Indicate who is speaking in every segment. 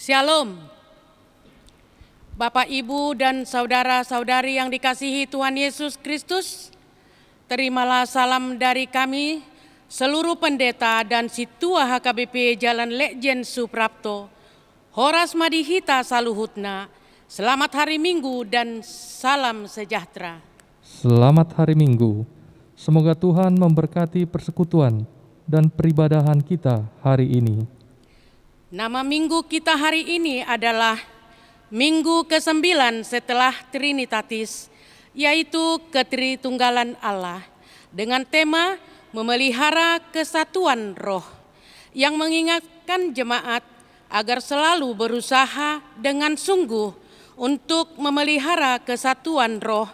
Speaker 1: Shalom, Bapak, Ibu, dan saudara-saudari yang dikasihi Tuhan Yesus Kristus. Terimalah salam dari kami, seluruh pendeta dan Situa HKBP Jalan Lejen Suprapto, Horas Madihita Saluhutna. Selamat hari Minggu dan salam sejahtera.
Speaker 2: Selamat hari Minggu. Semoga Tuhan memberkati persekutuan dan peribadahan kita hari ini.
Speaker 1: Nama minggu kita hari ini adalah Minggu ke-9 setelah Trinitatis, yaitu Ketritunggalan Allah, dengan tema memelihara kesatuan roh, yang mengingatkan jemaat agar selalu berusaha dengan sungguh untuk memelihara kesatuan roh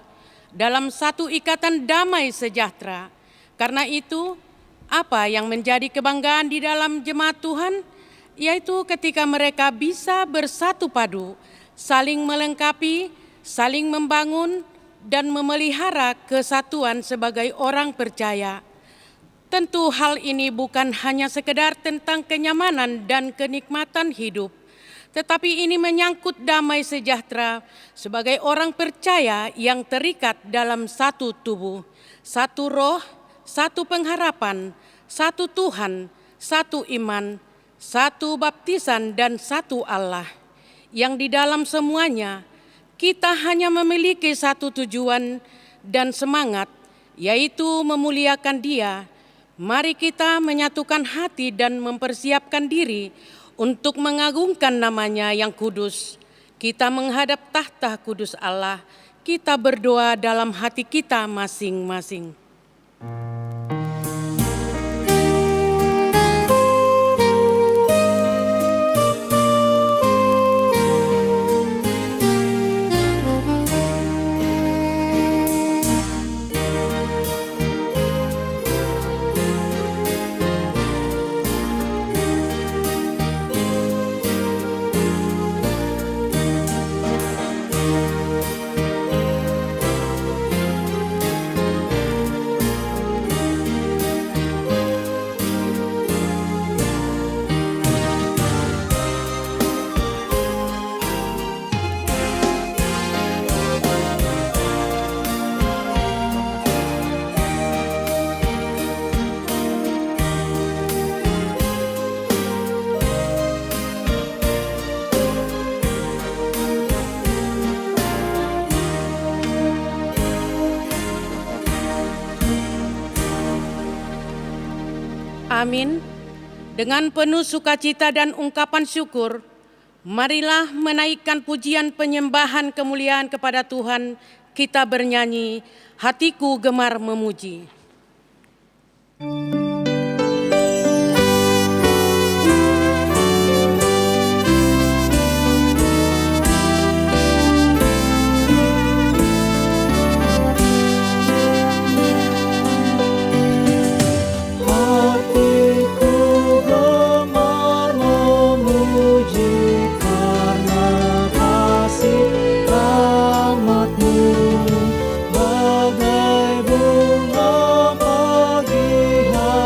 Speaker 1: dalam satu ikatan damai sejahtera. Karena itu, apa yang menjadi kebanggaan di dalam jemaat Tuhan, yaitu ketika mereka bisa bersatu padu, saling melengkapi, saling membangun, dan memelihara kesatuan sebagai orang percaya. Tentu hal ini bukan hanya sekedar tentang kenyamanan dan kenikmatan hidup, tetapi ini menyangkut damai sejahtera sebagai orang percaya yang terikat dalam satu tubuh, satu roh, satu pengharapan, satu Tuhan, satu iman, satu baptisan, dan satu Allah, yang di dalam semuanya kita hanya memiliki satu tujuan dan semangat, yaitu memuliakan Dia. Mari kita menyatukan hati dan mempersiapkan diri untuk mengagungkan nama-Nya yang kudus. Kita menghadap tahta kudus Allah, kita berdoa dalam hati kita masing-masing. Amin. Dengan penuh sukacita dan ungkapan syukur, marilah menaikkan pujian penyembahan kemuliaan kepada Tuhan. Kita bernyanyi, hatiku gemar memuji.
Speaker 3: Bagai bunga pagi hari.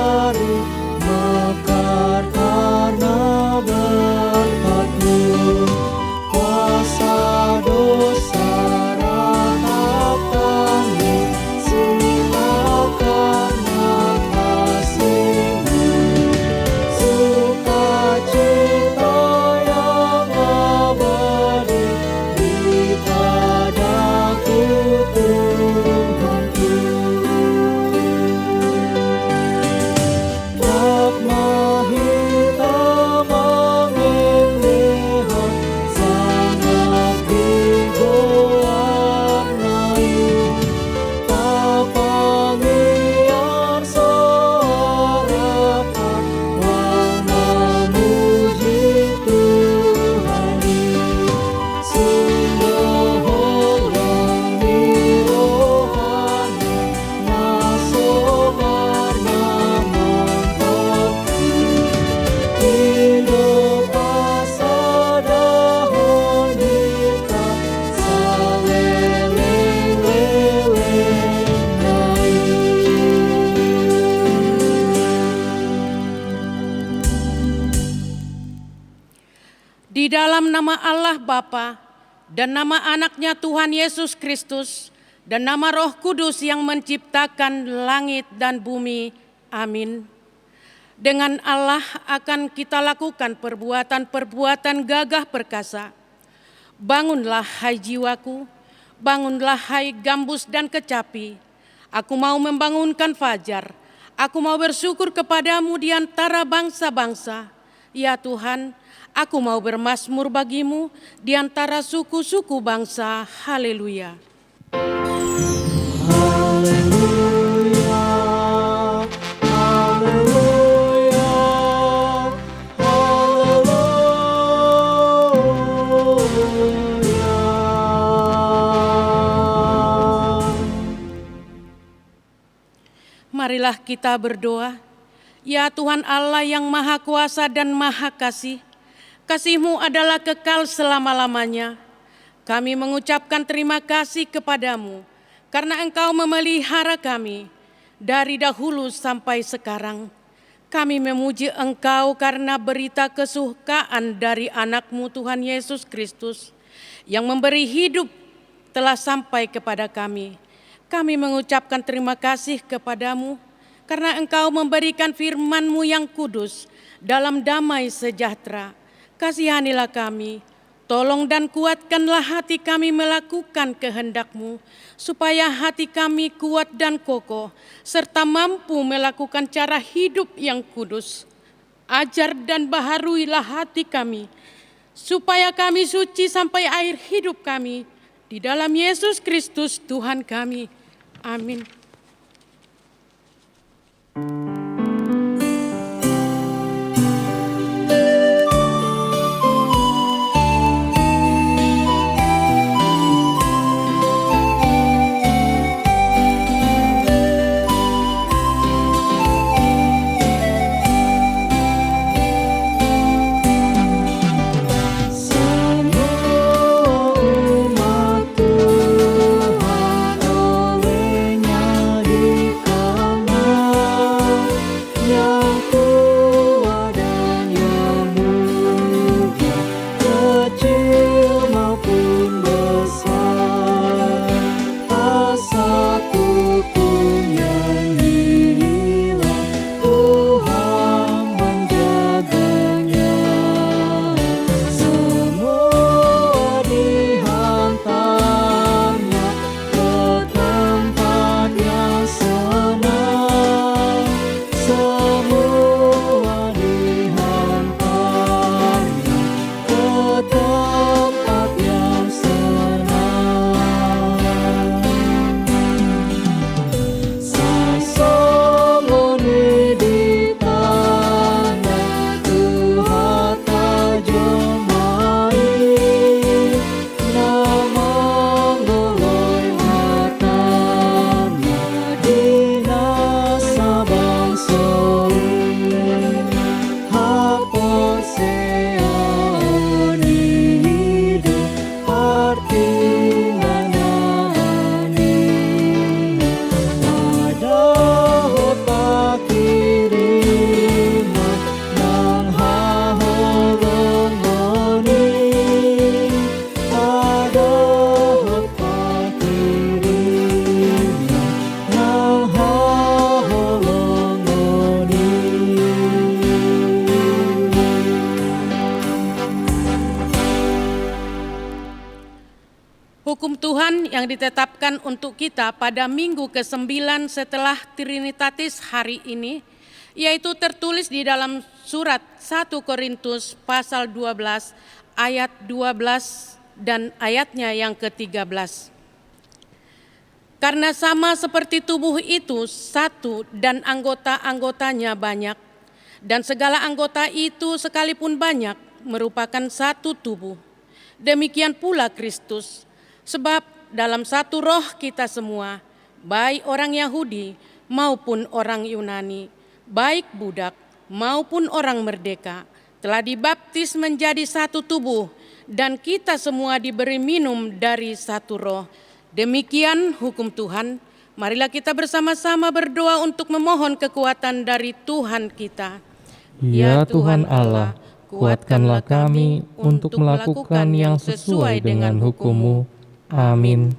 Speaker 1: Di dalam nama Allah Bapa dan nama anaknya Tuhan Yesus Kristus dan nama Roh Kudus yang menciptakan langit dan bumi. Amin. Dengan Allah akan kita lakukan perbuatan-perbuatan gagah perkasa. Bangunlah hai jiwaku, bangunlah hai gambus dan kecapi. Aku mau membangunkan fajar, aku mau bersyukur kepadamu di antara bangsa-bangsa. Ya Tuhan, aku mau bermazmur bagimu di antara suku-suku bangsa. Haleluya. Marilah kita berdoa. Ya Tuhan Allah yang Maha Kuasa dan Maha Kasih, kasih-Mu adalah kekal selama-lamanya. Kami mengucapkan terima kasih kepadamu karena Engkau memelihara kami dari dahulu sampai sekarang. Kami memuji Engkau karena berita kesukaan dari anak-Mu Tuhan Yesus Kristus yang memberi hidup telah sampai kepada kami. Kami mengucapkan terima kasih kepadamu karena Engkau memberikan firman-Mu yang kudus dalam damai sejahtera. Kasihanilah kami, tolong dan kuatkanlah hati kami melakukan kehendak-Mu, supaya hati kami kuat dan kokoh, serta mampu melakukan cara hidup yang kudus. Ajar dan baharuilah hati kami, supaya kami suci sampai akhir hidup kami. Di dalam Yesus Kristus Tuhan kami. Amin. Hukum Tuhan yang ditetapkan untuk kita pada minggu ke-9 setelah Trinitatis hari ini, yaitu tertulis di dalam surat 1 Korintus pasal 12 ayat 12 dan ayatnya yang ke-13. Karena sama seperti tubuh itu satu dan anggota-anggotanya banyak, dan segala anggota itu sekalipun banyak merupakan satu tubuh. Demikian pula Kristus. Sebab dalam satu roh kita semua, baik orang Yahudi maupun orang Yunani, baik budak maupun orang merdeka, telah dibaptis menjadi satu tubuh, dan kita semua diberi minum dari satu roh. Demikian hukum Tuhan. Marilah kita bersama-sama berdoa untuk memohon kekuatan dari Tuhan kita.
Speaker 2: Ya Tuhan Allah, Kuatkanlah kami untuk melakukan yang sesuai dengan hukum-Mu. Amin.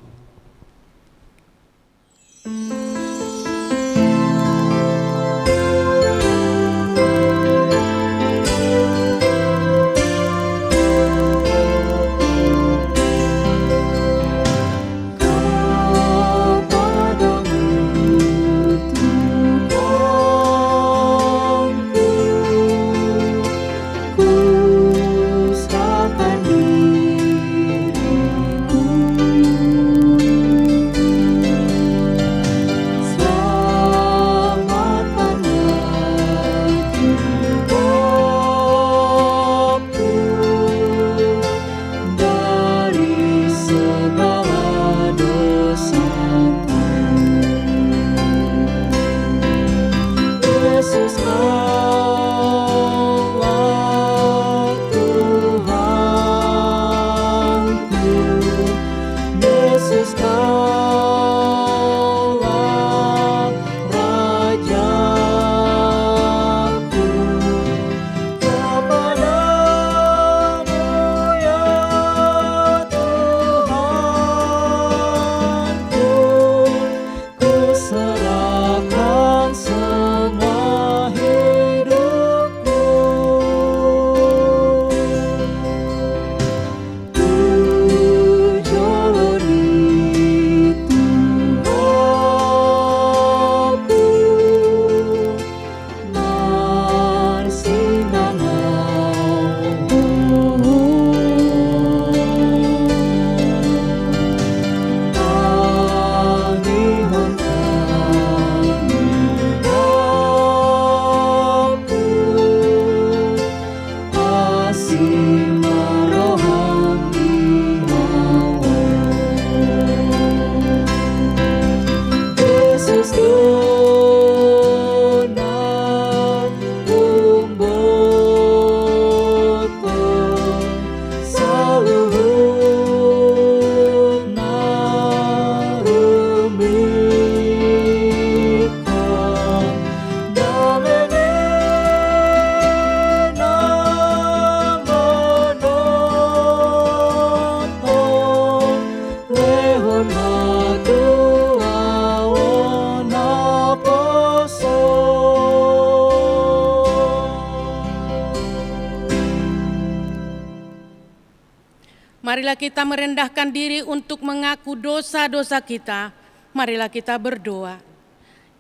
Speaker 1: Marilah kita merendahkan diri untuk mengaku dosa-dosa kita. Marilah kita berdoa.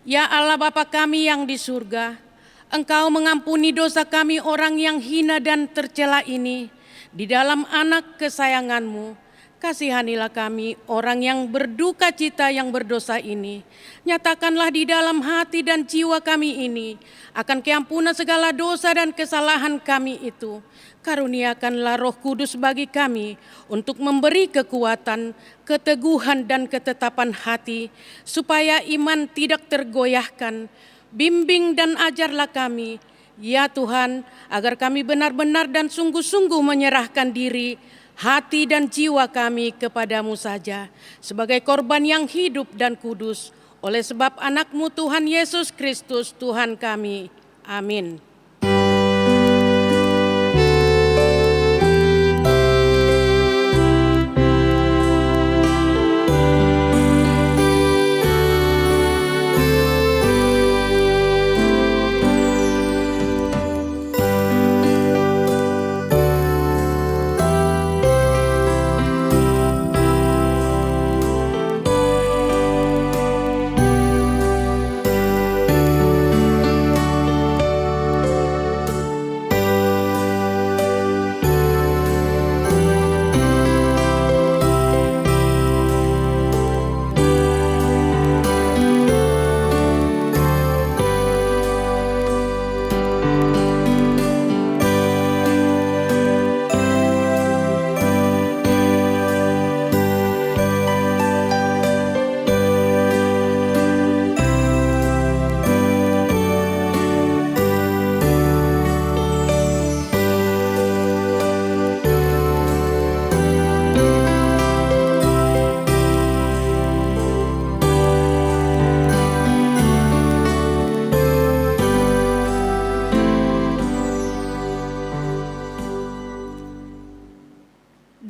Speaker 1: Ya Allah Bapa kami yang di surga, Engkau mengampuni dosa kami orang yang hina dan tercela ini. Di dalam anak kesayangan-Mu, kasihanilah kami orang yang berduka cita yang berdosa ini. Nyatakanlah di dalam hati dan jiwa kami ini akan keampunan segala dosa dan kesalahan kami itu. Karuniakanlah Roh Kudus bagi kami untuk memberi kekuatan, keteguhan dan ketetapan hati, supaya iman tidak tergoyahkan. Bimbing dan ajarlah kami, ya Tuhan, agar kami benar-benar dan sungguh-sungguh menyerahkan diri, hati dan jiwa kami kepadamu saja, sebagai korban yang hidup dan kudus, oleh sebab anak-Mu Tuhan Yesus Kristus Tuhan kami. Amin.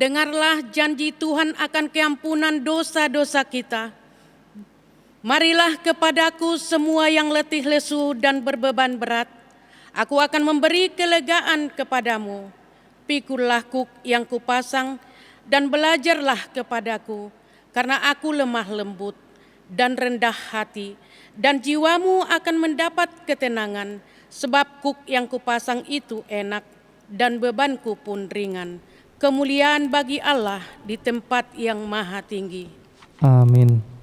Speaker 1: dengarlah janji Tuhan akan keampunan dosa-dosa kita. Marilah kepadaku semua yang letih lesu dan berbeban berat, aku akan memberi kelegaan kepadamu. Pikullah kuk yang kupasang dan belajarlah kepadaku, karena aku lemah lembut dan rendah hati, dan jiwamu akan mendapat ketenangan, sebab kuk yang kupasang itu enak dan bebanku pun ringan. Kemuliaan bagi Allah di tempat yang maha tinggi.
Speaker 2: Amin.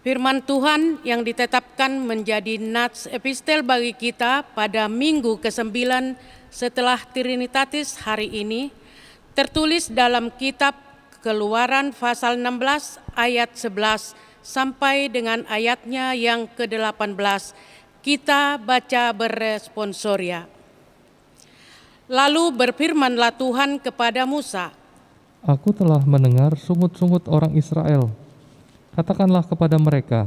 Speaker 1: Firman Tuhan yang ditetapkan menjadi nats epistel bagi kita pada minggu ke-9 setelah Trinitatis hari ini, tertulis dalam kitab Keluaran pasal 16 ayat 11 sampai dengan ayatnya yang ke-18. Kita baca beresponsoria. Lalu berfirmanlah Tuhan kepada Musa,
Speaker 2: Aku telah mendengar sungut-sungut orang Israel. Katakanlah kepada mereka,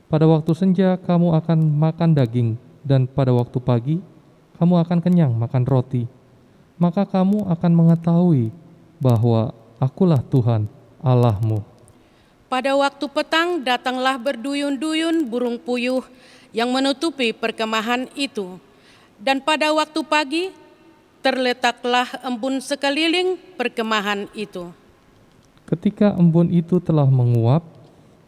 Speaker 2: pada waktu senja kamu akan makan daging, dan pada waktu pagi kamu akan kenyang makan roti. Maka kamu akan mengetahui bahwa akulah Tuhan Allahmu.
Speaker 1: pada waktu petang datanglah berduyun-duyun burung puyuh yang menutupi perkemahan itu. Dan pada waktu pagi terletaklah embun sekeliling perkemahan itu.
Speaker 2: Ketika embun itu telah menguap,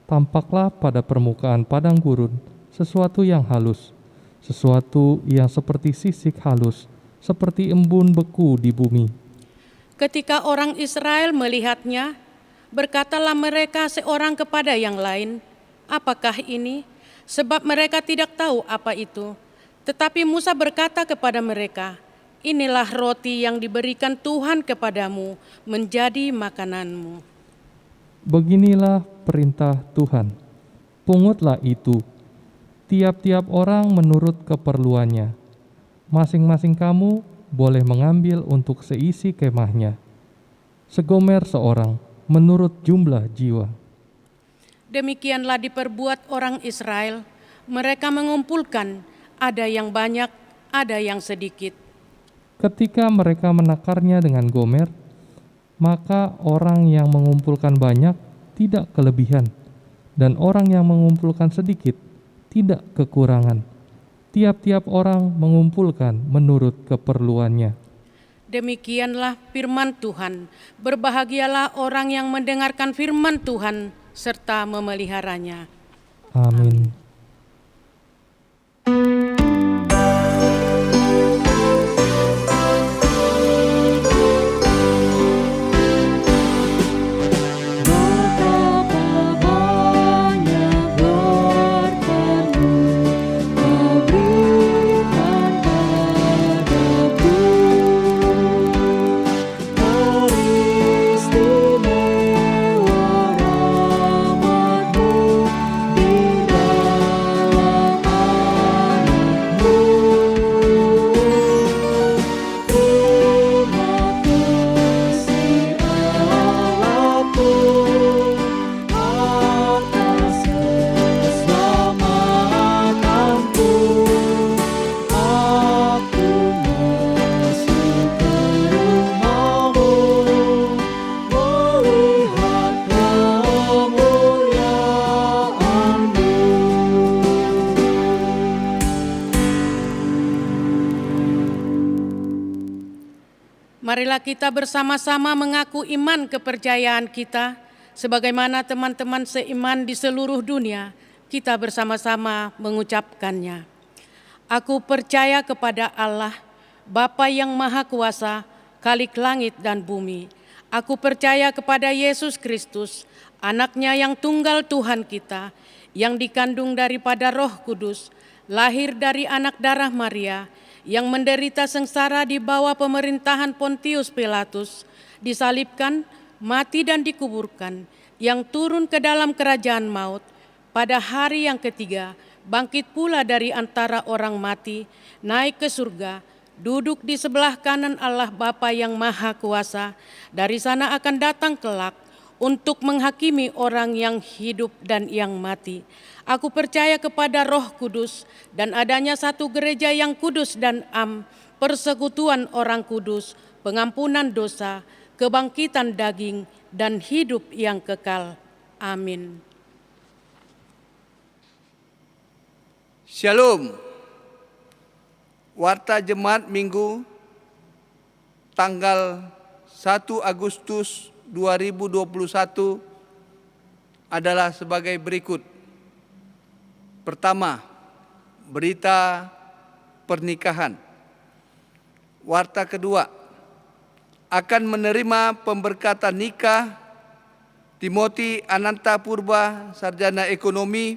Speaker 2: tampaklah pada permukaan padang gurun sesuatu yang halus, sesuatu yang seperti sisik halus, seperti embun beku di bumi.
Speaker 1: Ketika orang Israel melihatnya, berkatalah mereka seorang kepada yang lain, apakah ini? Sebab mereka tidak tahu apa itu. Tetapi Musa berkata kepada mereka, inilah roti yang diberikan Tuhan kepadamu menjadi makananmu.
Speaker 2: Beginilah perintah Tuhan, pungutlah itu, tiap-tiap orang menurut keperluannya. Masing-masing kamu boleh mengambil untuk seisi kemahnya. Segomer seorang, menurut jumlah jiwa.
Speaker 1: Demikianlah diperbuat orang Israel, mereka mengumpulkan, ada yang banyak, ada yang sedikit.
Speaker 2: Ketika mereka menakarnya dengan gomer, maka orang yang mengumpulkan banyak tidak kelebihan, dan orang yang mengumpulkan sedikit tidak kekurangan. Tiap-tiap orang mengumpulkan menurut keperluannya.
Speaker 1: Demikianlah firman Tuhan. Berbahagialah orang yang mendengarkan firman Tuhan serta memeliharanya.
Speaker 2: Amin.
Speaker 1: marilah kita bersama-sama mengaku iman kepercayaan kita, sebagaimana teman-teman seiman di seluruh dunia, kita bersama-sama mengucapkannya. Aku percaya kepada Allah, Bapa yang Maha Kuasa, Khalik langit dan bumi. Aku percaya kepada Yesus Kristus, Anak-Nya yang tunggal Tuhan kita, yang dikandung daripada Roh Kudus, lahir dari anak darah Maria, yang menderita sengsara di bawah pemerintahan Pontius Pilatus, disalibkan, mati dan dikuburkan, yang turun ke dalam kerajaan maut, pada hari yang ketiga, bangkit pula dari antara orang mati, naik ke surga, duduk di sebelah kanan Allah Bapa yang Maha Kuasa, dari sana akan datang kelak untuk menghakimi orang yang hidup dan yang mati. Aku percaya kepada Roh Kudus dan adanya satu gereja yang kudus dan persekutuan orang kudus, pengampunan dosa, kebangkitan daging, dan hidup yang kekal. Amin.
Speaker 3: Shalom. Warta Jemaat Minggu tanggal 1 Agustus 2021 adalah sebagai berikut. Pertama, berita pernikahan. Warta kedua, akan menerima pemberkatan nikah Timothy Ananta Purba, Sarjana Ekonomi,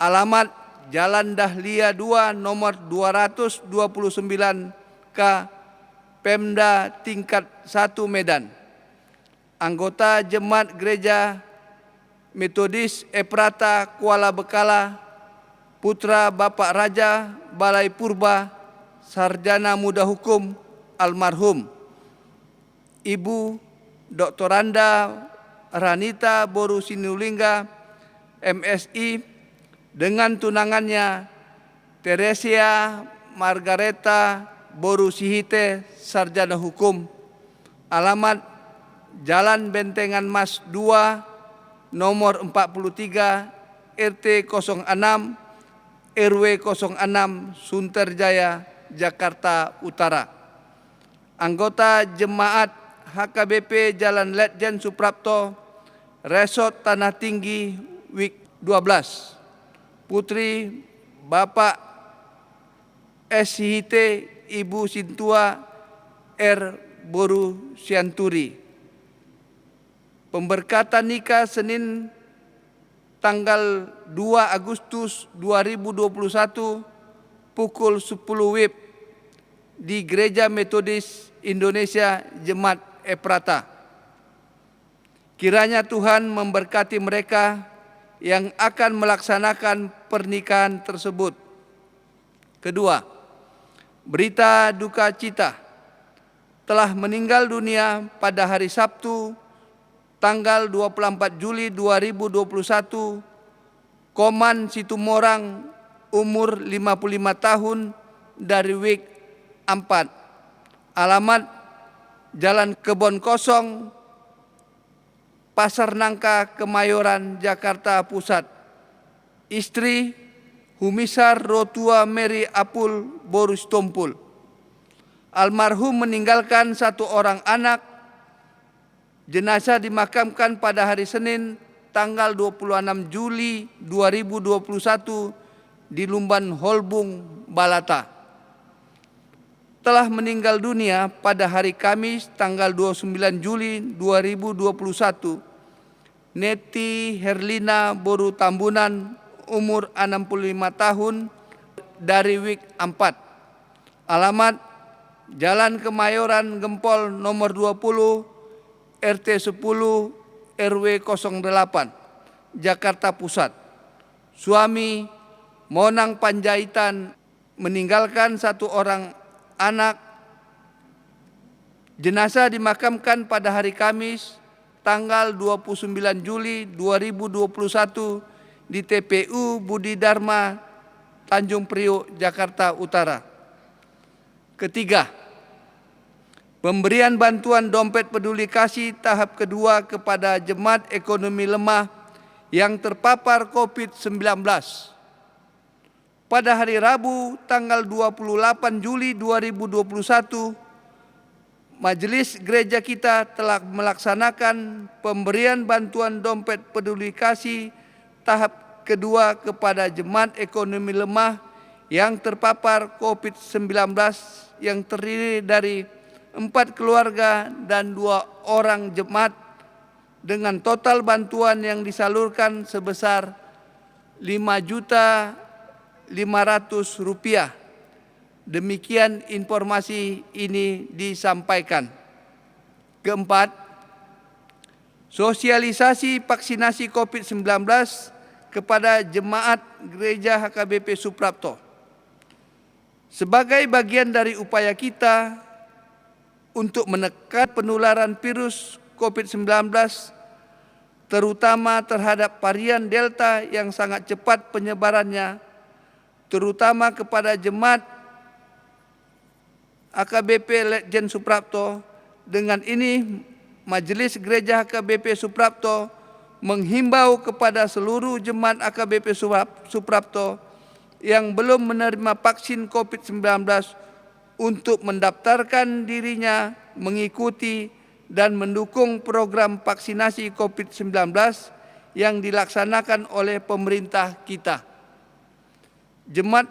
Speaker 3: alamat Jalan Dahlia 2 nomor 229K, Pemda tingkat 1 Medan. Anggota Jemaat Gereja Metodis Ephrata Kuala Bekala, putra Bapak Raja Balai Purba, Sarjana Muda Hukum almarhum Ibu Doktoranda Ranita Boru Sinulinga, MSI, dengan tunangannya Teresia Margareta Boru Sihite, Sarjana Hukum, alamat Jalan Bentengan Mas 2, nomor 43, RT 06, RW 06, Sunterjaya, Jakarta Utara. Anggota Jemaat HKBP Jalan Letjen Suprapto, Resort Tanah Tinggi, Wik 12. Putri Bapak SHT Ibu Sintua R. Boru Sianturi. Pemberkatan nikah Senin tanggal 2 Agustus 2021 pukul 10 WIB di Gereja Metodis Indonesia Jemaat Ephrata. Kiranya Tuhan memberkati mereka yang akan melaksanakan pernikahan tersebut. Kedua, berita duka cita. Telah meninggal dunia pada hari Sabtu tanggal 24 Juli 2021 Koman Situmorang, umur 55 tahun, dari Wik 4, alamat Jalan Kebon Kosong, Pasar Nangka, Kemayoran, Jakarta Pusat. Istri Humisar Rotua Mary Apul Borus Tompul. Almarhum meninggalkan 1 orang anak. Jenazah dimakamkan pada hari Senin tanggal 26 Juli 2021 di Lumban Holbung, Balata. Telah meninggal dunia pada hari Kamis tanggal 29 Juli 2021 Neti Herlina Boru Tambunan, umur 65 tahun, dari Wik 4. Alamat Jalan Kemayoran Gempol nomor 20, RT 10, RW 08, Jakarta Pusat. Suami Monang Panjaitan meninggalkan 1 orang anak. Jenazah dimakamkan pada hari Kamis tanggal 29 Juli 2021 di TPU Budi Dharma, Tanjung Priok, Jakarta Utara. Ketiga, pemberian bantuan dompet peduli kasih tahap kedua kepada jemaat ekonomi lemah yang terpapar COVID-19. Pada hari Rabu tanggal 28 Juli 2021 Majelis Gereja kita telah melaksanakan pemberian bantuan dompet peduli kasih tahap kedua kepada jemaat ekonomi lemah yang terpapar COVID-19 yang terdiri dari 4 keluarga dan 2 orang jemaat dengan total bantuan yang disalurkan sebesar Rp5.500.000. Demikian informasi ini disampaikan. Keempat, sosialisasi vaksinasi COVID-19 kepada jemaat Gereja HKBP Suprapto. Sebagai bagian dari upaya kita untuk menekan penularan virus COVID-19, terutama terhadap varian Delta yang sangat cepat penyebarannya, terutama kepada jemaat HKBP Letjen Suprapto. Dengan ini, Majelis Gereja HKBP Suprapto menghimbau kepada seluruh jemaat HKBP Suprapto yang belum menerima vaksin COVID-19 untuk mendaftarkan dirinya mengikuti dan mendukung program vaksinasi COVID-19 yang dilaksanakan oleh pemerintah kita. Jemaat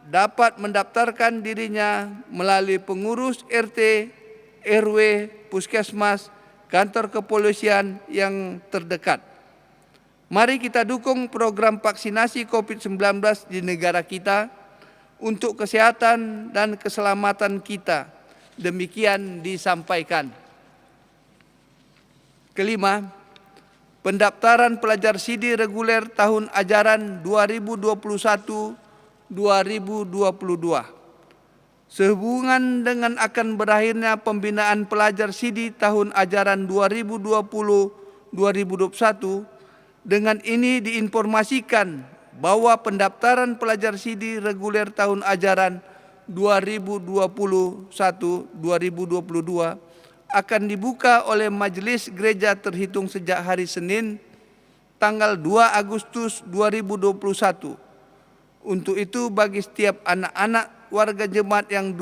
Speaker 3: dapat mendaftarkan dirinya melalui pengurus RT, RW, puskesmas, kantor kepolisian yang terdekat. Mari kita dukung program vaksinasi COVID-19 di negara kita untuk kesehatan dan keselamatan kita. Demikian disampaikan. Kelima, pendaftaran pelajar sidi reguler tahun ajaran 2021-2022. Sehubungan dengan akan berakhirnya pembinaan pelajar sidi tahun ajaran 2020-2021, dengan ini diinformasikan bahwa pendaftaran pelajar sidi reguler tahun ajaran 2021-2022 akan dibuka oleh Majelis Gereja terhitung sejak hari Senin, tanggal 2 Agustus 2021. Untuk itu, bagi setiap anak-anak warga jemaat yang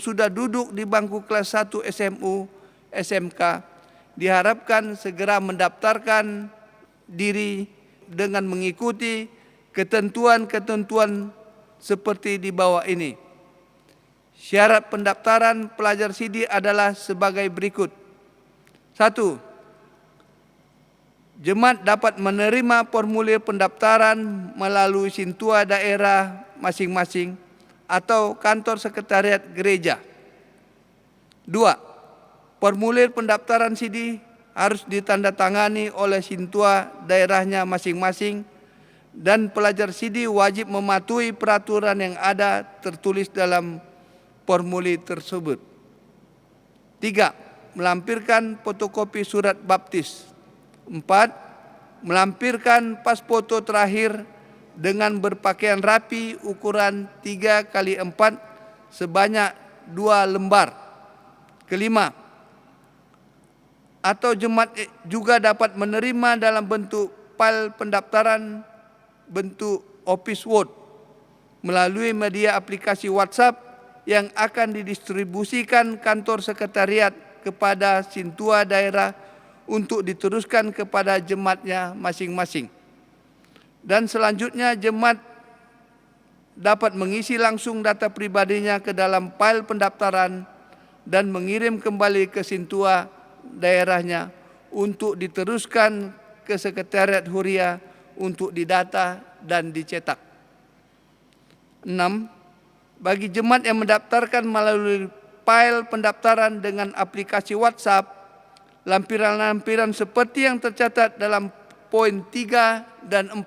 Speaker 3: sudah duduk di bangku kelas 1 SMU, SMK, diharapkan segera mendaftarkan diri dengan mengikuti ketentuan-ketentuan seperti di bawah ini. Syarat pendaftaran pelajar sidi adalah sebagai berikut. 1. Jemaat dapat menerima formulir pendaftaran melalui Sintua daerah masing-masing atau kantor sekretariat gereja. 2. Formulir pendaftaran sidi harus ditandatangani oleh Sintua daerahnya masing-masing dan pelajar sidi wajib mematuhi peraturan yang ada tertulis dalam formulir tersebut. 3. Melampirkan fotokopi surat baptis. 4. Melampirkan pas foto terakhir dengan berpakaian rapi ukuran 3x4 sebanyak 2 lembar. Kelima, atau jemaat juga dapat menerima dalam bentuk file pendaftaran bentuk Office Word melalui media aplikasi WhatsApp yang akan didistribusikan kantor sekretariat kepada Sintua daerah untuk diteruskan kepada jemaatnya masing-masing. Dan selanjutnya jemaat dapat mengisi langsung data pribadinya ke dalam file pendaftaran dan mengirim kembali ke Sintua daerahnya untuk diteruskan ke Sekretariat Huria untuk didata dan dicetak. 6. Bagi jemaat yang mendaftarkan melalui file pendaftaran dengan aplikasi WhatsApp, lampiran-lampiran seperti yang tercatat dalam poin 3 dan 4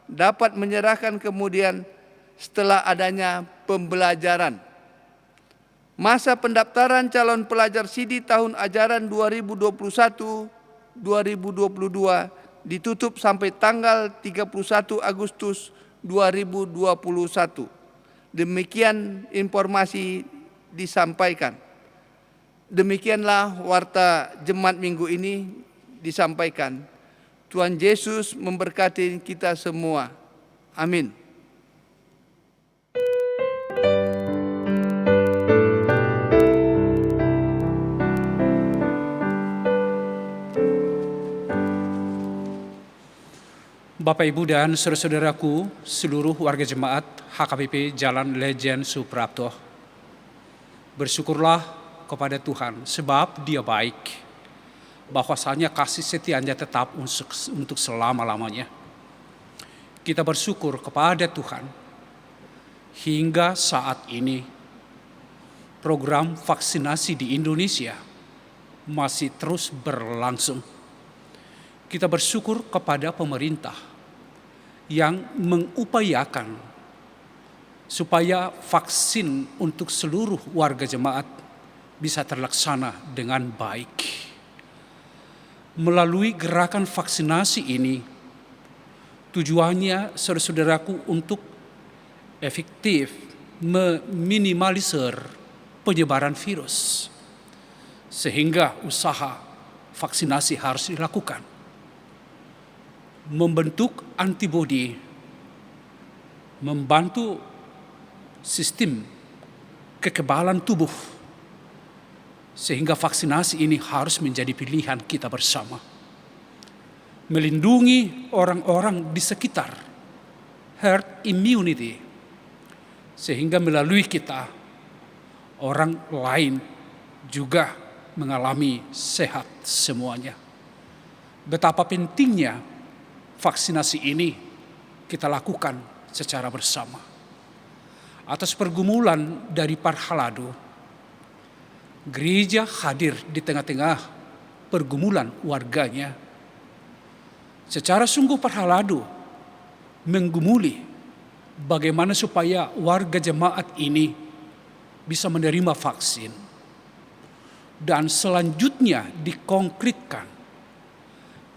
Speaker 3: dapat menyerahkan kemudian setelah adanya pembelajaran. Masa pendaftaran calon pelajar sidi tahun ajaran 2021-2022 ditutup sampai tanggal 31 Agustus 2021. Demikian informasi disampaikan. Demikianlah warta jemaat minggu ini disampaikan. Tuhan Yesus memberkati kita semua. Amin.
Speaker 4: Bapak, Ibu, dan saudara-saudaraku, seluruh warga jemaat HKBP Jalan Lejen Suprapto, bersyukurlah kepada Tuhan sebab Dia baik, bahwasanya kasih setianya tetap untuk selama-lamanya. Kita bersyukur kepada Tuhan hingga saat ini program vaksinasi di Indonesia masih terus berlangsung. Kita bersyukur kepada pemerintah yang mengupayakan supaya vaksin untuk seluruh warga jemaat bisa terlaksana dengan baik. Melalui gerakan vaksinasi ini, tujuannya saudara-saudaraku untuk efektif meminimalisir penyebaran virus, sehingga usaha vaksinasi harus dilakukan. Membentuk antibodi, membantu sistem kekebalan tubuh, sehingga vaksinasi ini harus menjadi pilihan kita bersama. Melindungi orang-orang di sekitar, herd immunity, sehingga melalui kita, orang lain juga mengalami sehat semuanya. Betapa pentingnya vaksinasi ini kita lakukan secara bersama. Atas pergumulan dari Parhaladu, gereja hadir di tengah-tengah pergumulan warganya. Secara sungguh Parhaladu menggumuli bagaimana supaya warga jemaat ini bisa menerima vaksin. Dan selanjutnya dikonkretkan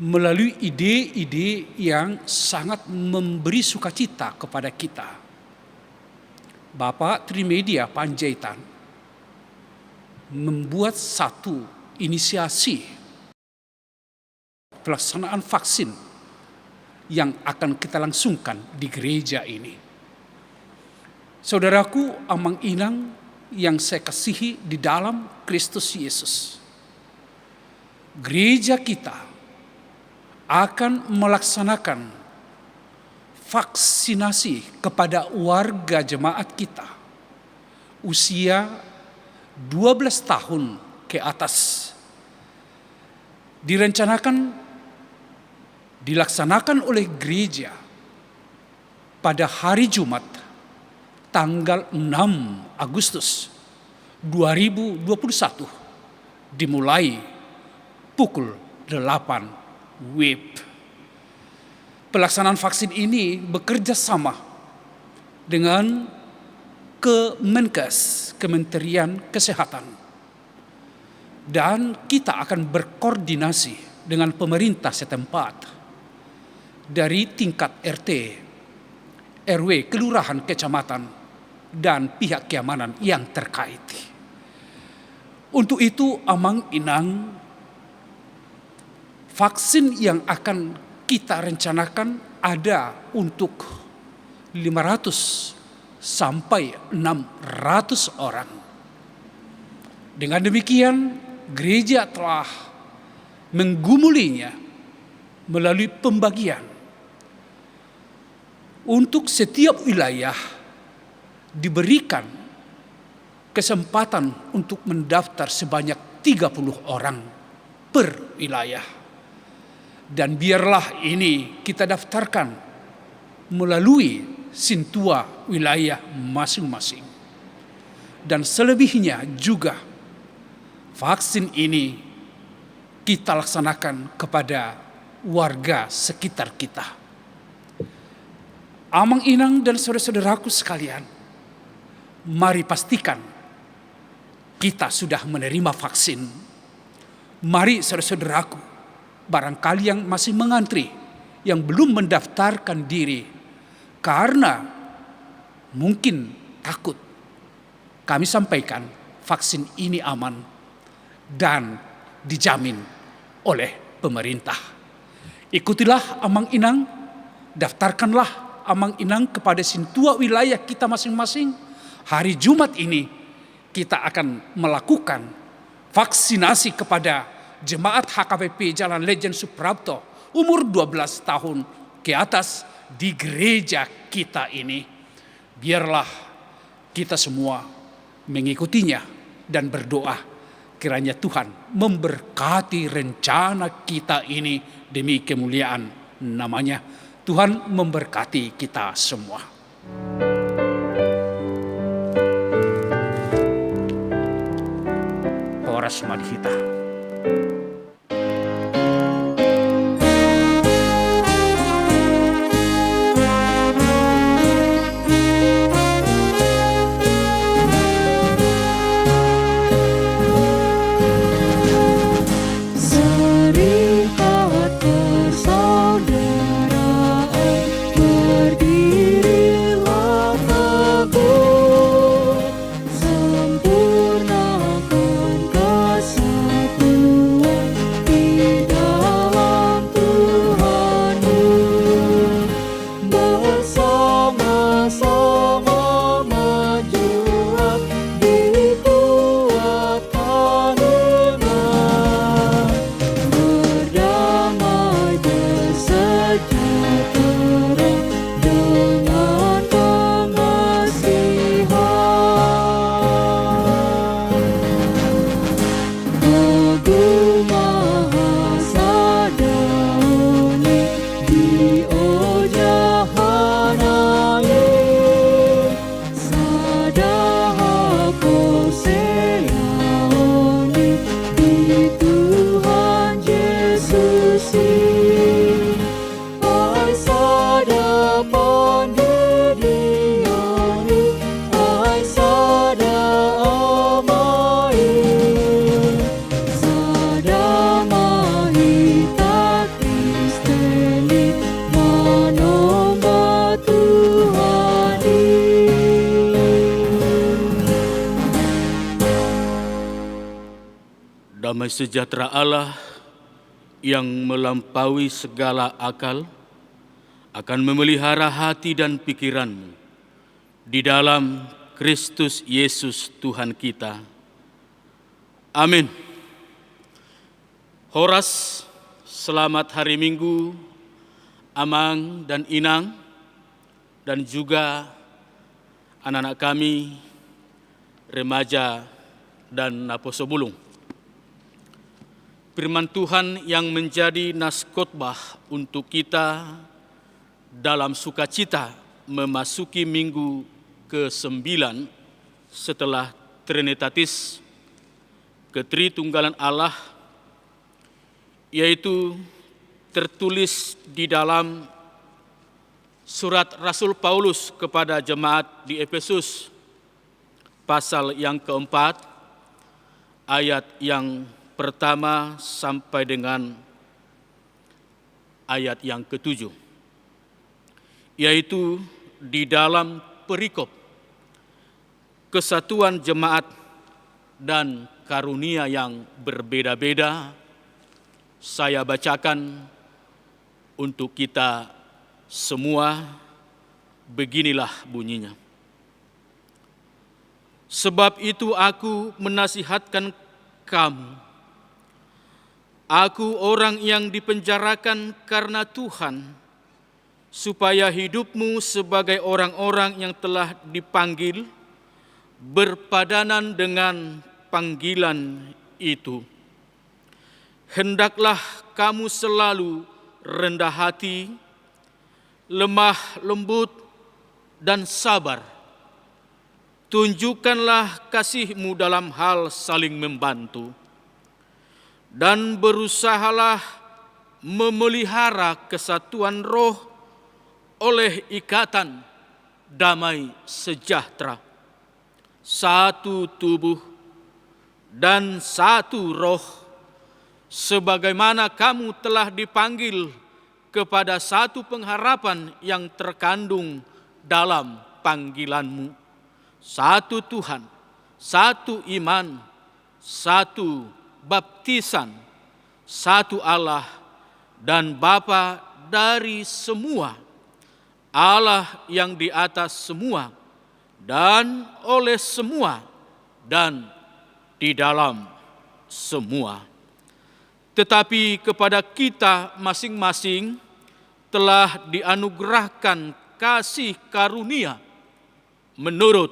Speaker 4: melalui ide-ide yang sangat memberi sukacita kepada kita. Bapak Trimedia Panjaitan membuat satu inisiasi pelaksanaan vaksin yang akan kita langsungkan di gereja ini. Saudaraku Amang Inang yang saya kasihi di dalam Kristus Yesus, gereja kita akan melaksanakan vaksinasi kepada warga jemaat kita usia 12 tahun ke atas. Dilaksanakan oleh gereja pada hari Jumat tanggal 6 Agustus 2021 dimulai pukul 8 WIB. Pelaksanaan vaksin ini bekerja sama dengan Kemenkes, Kementerian Kesehatan. Dan kita akan berkoordinasi dengan pemerintah setempat dari tingkat RT, RW, kelurahan, kecamatan, dan pihak keamanan yang terkait. Untuk itu Amang Inang, vaksin yang akan kita rencanakan ada untuk 500 sampai 600 orang. Dengan demikian, gereja telah menggumulinya melalui pembagian. Untuk setiap wilayah diberikan kesempatan untuk mendaftar sebanyak 30 orang per wilayah. Dan biarlah ini kita daftarkan melalui sintua wilayah masing-masing. Dan selebihnya juga vaksin ini kita laksanakan kepada warga sekitar kita. Amang Inang dan saudara-saudaraku sekalian, mari pastikan kita sudah menerima vaksin. Mari saudara-saudaraku, barangkali yang masih mengantri, yang belum mendaftarkan diri karena mungkin takut, kami sampaikan vaksin ini aman dan dijamin oleh pemerintah. Ikutilah Amang Inang, daftarkanlah Amang Inang kepada sintua wilayah kita masing-masing. Hari Jumat ini kita akan melakukan vaksinasi kepada jemaat HKBP Jalan Lejen Suprapto umur 12 tahun ke atas di gereja kita ini. Biarlah kita semua mengikutinya dan berdoa kiranya Tuhan memberkati rencana kita ini demi kemuliaan namanya. Tuhan memberkati kita semua. Horas Madhita.
Speaker 5: Damai sejahtera Allah yang melampaui segala akal akan memelihara hati dan pikiranmu di dalam Kristus Yesus Tuhan kita. Amin. Horas, selamat hari Minggu, Amang dan Inang, dan juga anak-anak kami, remaja dan Naposo Bulung. Firman Tuhan yang menjadi nas khotbah untuk kita dalam sukacita memasuki minggu ke-9 setelah Trinitatis Ketritunggalan Allah, yaitu tertulis di dalam surat Rasul Paulus kepada jemaat di Efesus, pasal yang keempat, ayat yang pertama sampai dengan ayat yang ke-7, yaitu di dalam perikop kesatuan jemaat dan karunia yang berbeda-beda. Saya bacakan untuk kita semua, beginilah bunyinya. Sebab itu aku menasihatkan kamu, aku orang yang dipenjarakan karena Tuhan, supaya hidupmu sebagai orang-orang yang telah dipanggil berpadanan dengan panggilan itu. Hendaklah kamu selalu rendah hati, lemah lembut, dan sabar. Tunjukkanlah kasihmu dalam hal saling membantu, dan berusahalah memelihara kesatuan roh oleh ikatan damai sejahtera. Satu tubuh dan satu roh, sebagaimana kamu telah dipanggil kepada satu pengharapan yang terkandung dalam panggilanmu. Satu Tuhan, satu iman, satu baptisan, satu Allah dan Bapa dari semua, Allah yang di atas semua dan oleh semua dan di dalam semua. Tetapi kepada kita masing-masing telah dianugerahkan kasih karunia menurut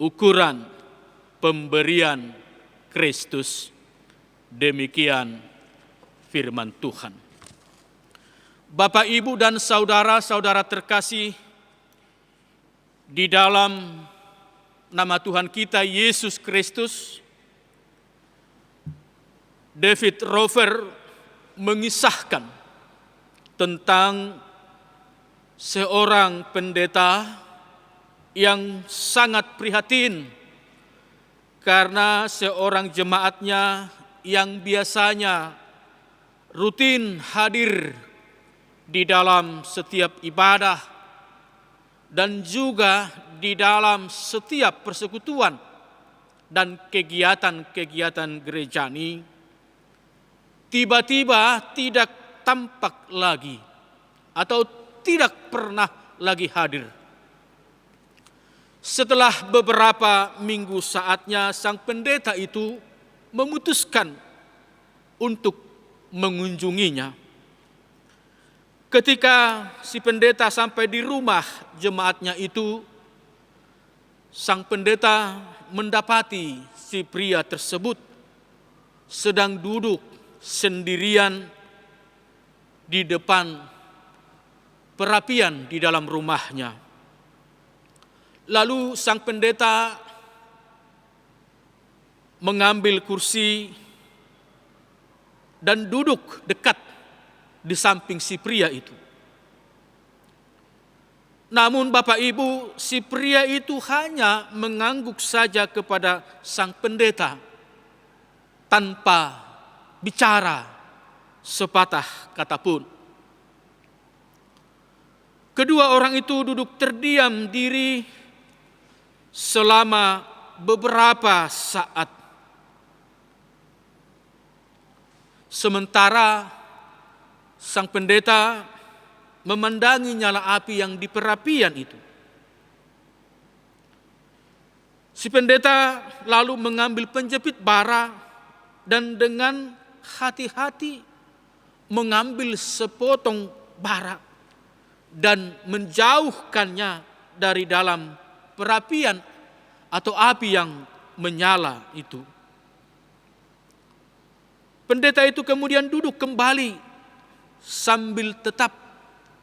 Speaker 5: ukuran pemberian Kristus. Demikian firman Tuhan. Bapak, Ibu, dan saudara-saudara terkasih, di dalam nama Tuhan kita Yesus Kristus, David Rover mengisahkan tentang seorang pendeta yang sangat prihatin karena seorang jemaatnya yang biasanya rutin hadir di dalam setiap ibadah dan juga di dalam setiap persekutuan dan kegiatan-kegiatan gerejani, tiba-tiba tidak tampak lagi atau tidak pernah lagi hadir. Setelah beberapa minggu saatnya sang pendeta itu memutuskan untuk mengunjunginya. Ketika si pendeta sampai di rumah jemaatnya itu, sang pendeta mendapati si pria tersebut sedang duduk sendirian di depan perapian di dalam rumahnya. Lalu sang pendeta mengambil kursi dan duduk dekat di samping si pria itu. Namun Bapak Ibu, si pria itu hanya mengangguk saja kepada sang pendeta tanpa bicara sepatah kata pun. Kedua orang itu duduk terdiam diri selama beberapa saat. Sementara sang pendeta memandangi nyala api yang di perapian itu. Si pendeta lalu mengambil penjepit bara dan dengan hati-hati mengambil sepotong bara dan menjauhkannya dari dalam perapian atau api yang menyala itu. Pendeta itu kemudian duduk kembali sambil tetap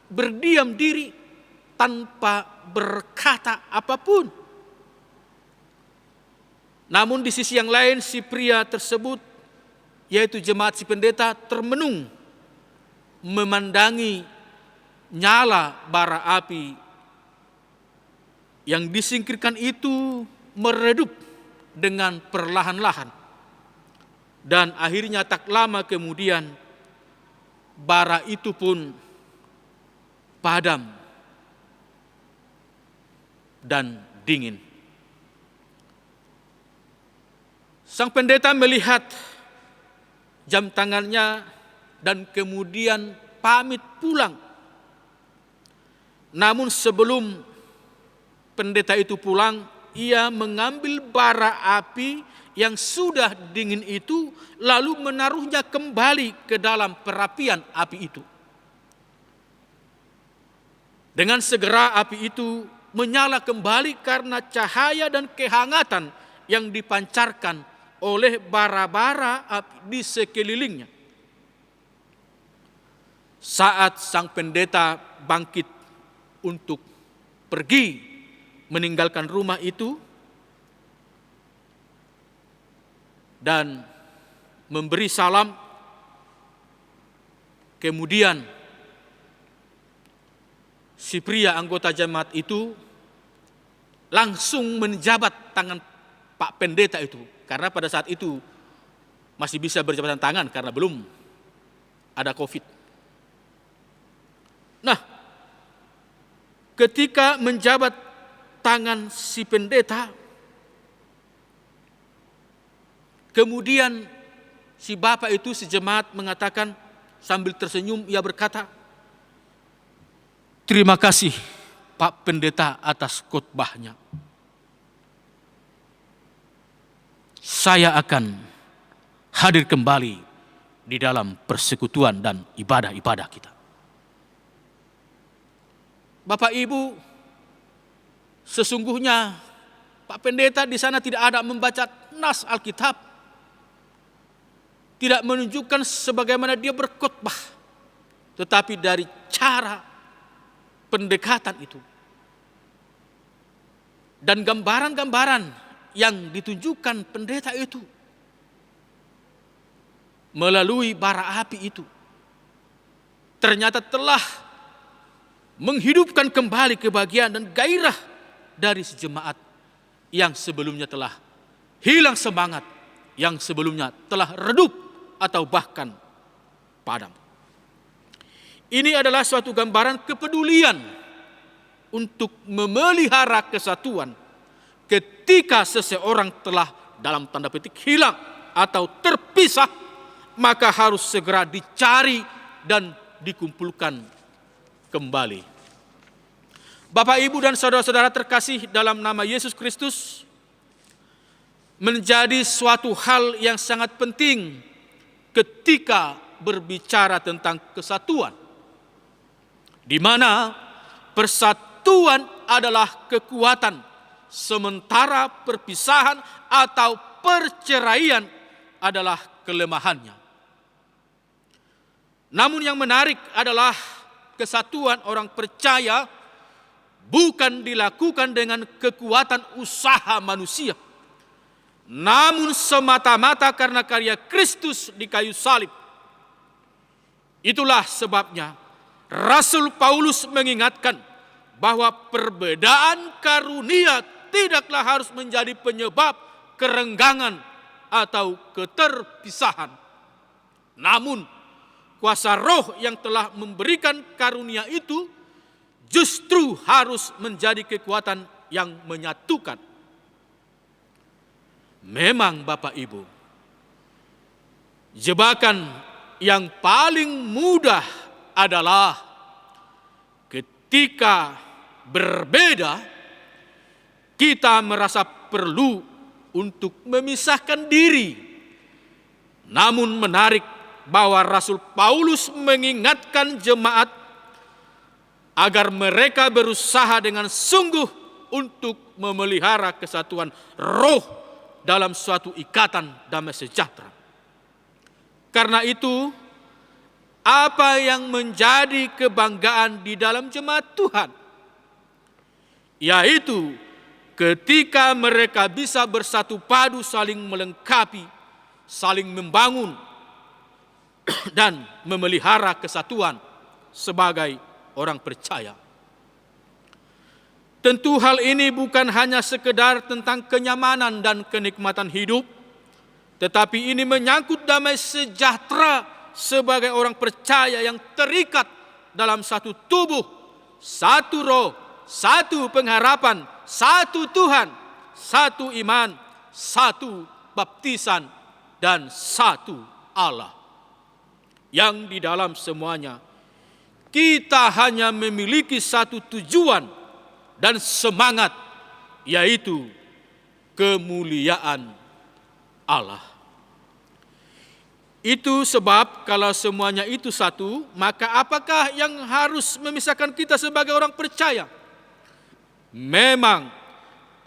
Speaker 5: berdiam diri tanpa berkata apapun. Namun di sisi yang lain si pria tersebut, yaitu jemaat si pendeta, termenung memandangi nyala bara api yang disingkirkan itu meredup dengan perlahan-lahan. Dan akhirnya tak lama kemudian bara itu pun padam dan dingin. Sang pendeta melihat jam tangannya dan kemudian pamit pulang. Namun sebelum pendeta itu pulang, ia mengambil bara api yang sudah dingin itu lalu menaruhnya kembali ke dalam perapian api itu. Dengan segera api itu menyala kembali karena cahaya dan kehangatan yang dipancarkan oleh bara-bara api di sekelilingnya. Saat sang pendeta bangkit untuk pergi meninggalkan rumah itu dan memberi salam, kemudian si pria anggota jemaat itu langsung menjabat tangan Pak Pendeta itu, karena pada saat itu masih bisa berjabatan tangan karena belum ada COVID. Nah, ketika menjabat tangan si pendeta, kemudian si bapak itu, si jemaat mengatakan sambil tersenyum, ia berkata, "Terima kasih Pak Pendeta atas khotbahnya. Saya akan hadir kembali di dalam persekutuan dan ibadah-ibadah kita." Bapak Ibu, sesungguhnya Pak Pendeta di sana tidak ada membaca nas Alkitab, tidak menunjukkan sebagaimana dia berkhotbah, tetapi dari cara pendekatan itu dan gambaran-gambaran yang ditunjukkan pendeta itu melalui bara api itu ternyata telah menghidupkan kembali kebahagiaan dan gairah dari sejemaat yang sebelumnya telah hilang semangat, yang sebelumnya telah redup atau bahkan padam. Ini adalah suatu gambaran kepedulian untuk memelihara kesatuan ketika seseorang telah dalam tanda petik hilang atau terpisah, maka harus segera dicari dan dikumpulkan kembali. Bapak, Ibu, dan saudara-saudara terkasih dalam nama Yesus Kristus, menjadi suatu hal yang sangat penting ketika berbicara tentang kesatuan, di mana persatuan adalah kekuatan, sementara perpisahan atau perceraian adalah kelemahannya. Namun yang menarik adalah kesatuan orang percaya bukan dilakukan dengan kekuatan usaha manusia, namun semata-mata karena karya Kristus di kayu salib. Itulah sebabnya Rasul Paulus mengingatkan bahwa perbedaan karunia tidaklah harus menjadi penyebab kerenggangan atau keterpisahan. Namun kuasa Roh yang telah memberikan karunia itu justru harus menjadi kekuatan yang menyatukan. Memang Bapak Ibu, jebakan yang paling mudah adalah ketika berbeda, kita merasa perlu untuk memisahkan diri. Namun menarik bahwa Rasul Paulus mengingatkan jemaat agar mereka berusaha dengan sungguh untuk memelihara kesatuan roh dalam suatu ikatan damai sejahtera. Karena itu, apa yang menjadi kebanggaan di dalam jemaat Tuhan, yaitu ketika mereka bisa bersatu padu, saling melengkapi, saling membangun, dan memelihara kesatuan sebagai orang percaya. Tentu hal ini bukan hanya sekedar tentang kenyamanan dan kenikmatan hidup, tetapi ini menyangkut damai sejahtera sebagai orang percaya yang terikat dalam satu tubuh, satu roh, satu pengharapan, satu Tuhan, satu iman, satu baptisan, dan satu Allah. Yang di dalam semuanya kita hanya memiliki satu tujuan dan semangat, yaitu kemuliaan Allah. Itu sebab kalau semuanya itu satu, maka apakah yang harus memisahkan kita sebagai orang percaya? Memang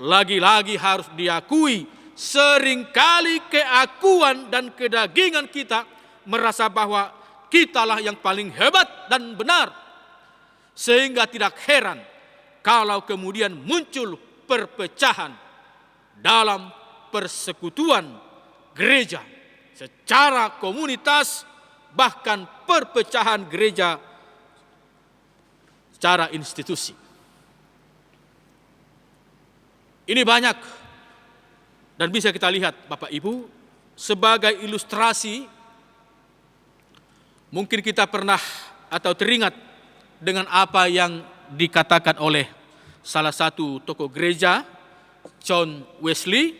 Speaker 5: lagi-lagi harus diakui, seringkali keakuan dan kedagingan kita merasa bahwa kitalah yang paling hebat dan benar, sehingga tidak heran kalau kemudian muncul perpecahan dalam persekutuan gereja secara komunitas, bahkan perpecahan gereja secara institusi. Ini banyak dan bisa kita lihat Bapak Ibu sebagai ilustrasi. Mungkin kita pernah atau teringat dengan apa yang dikatakan oleh salah satu tokoh gereja, John Wesley,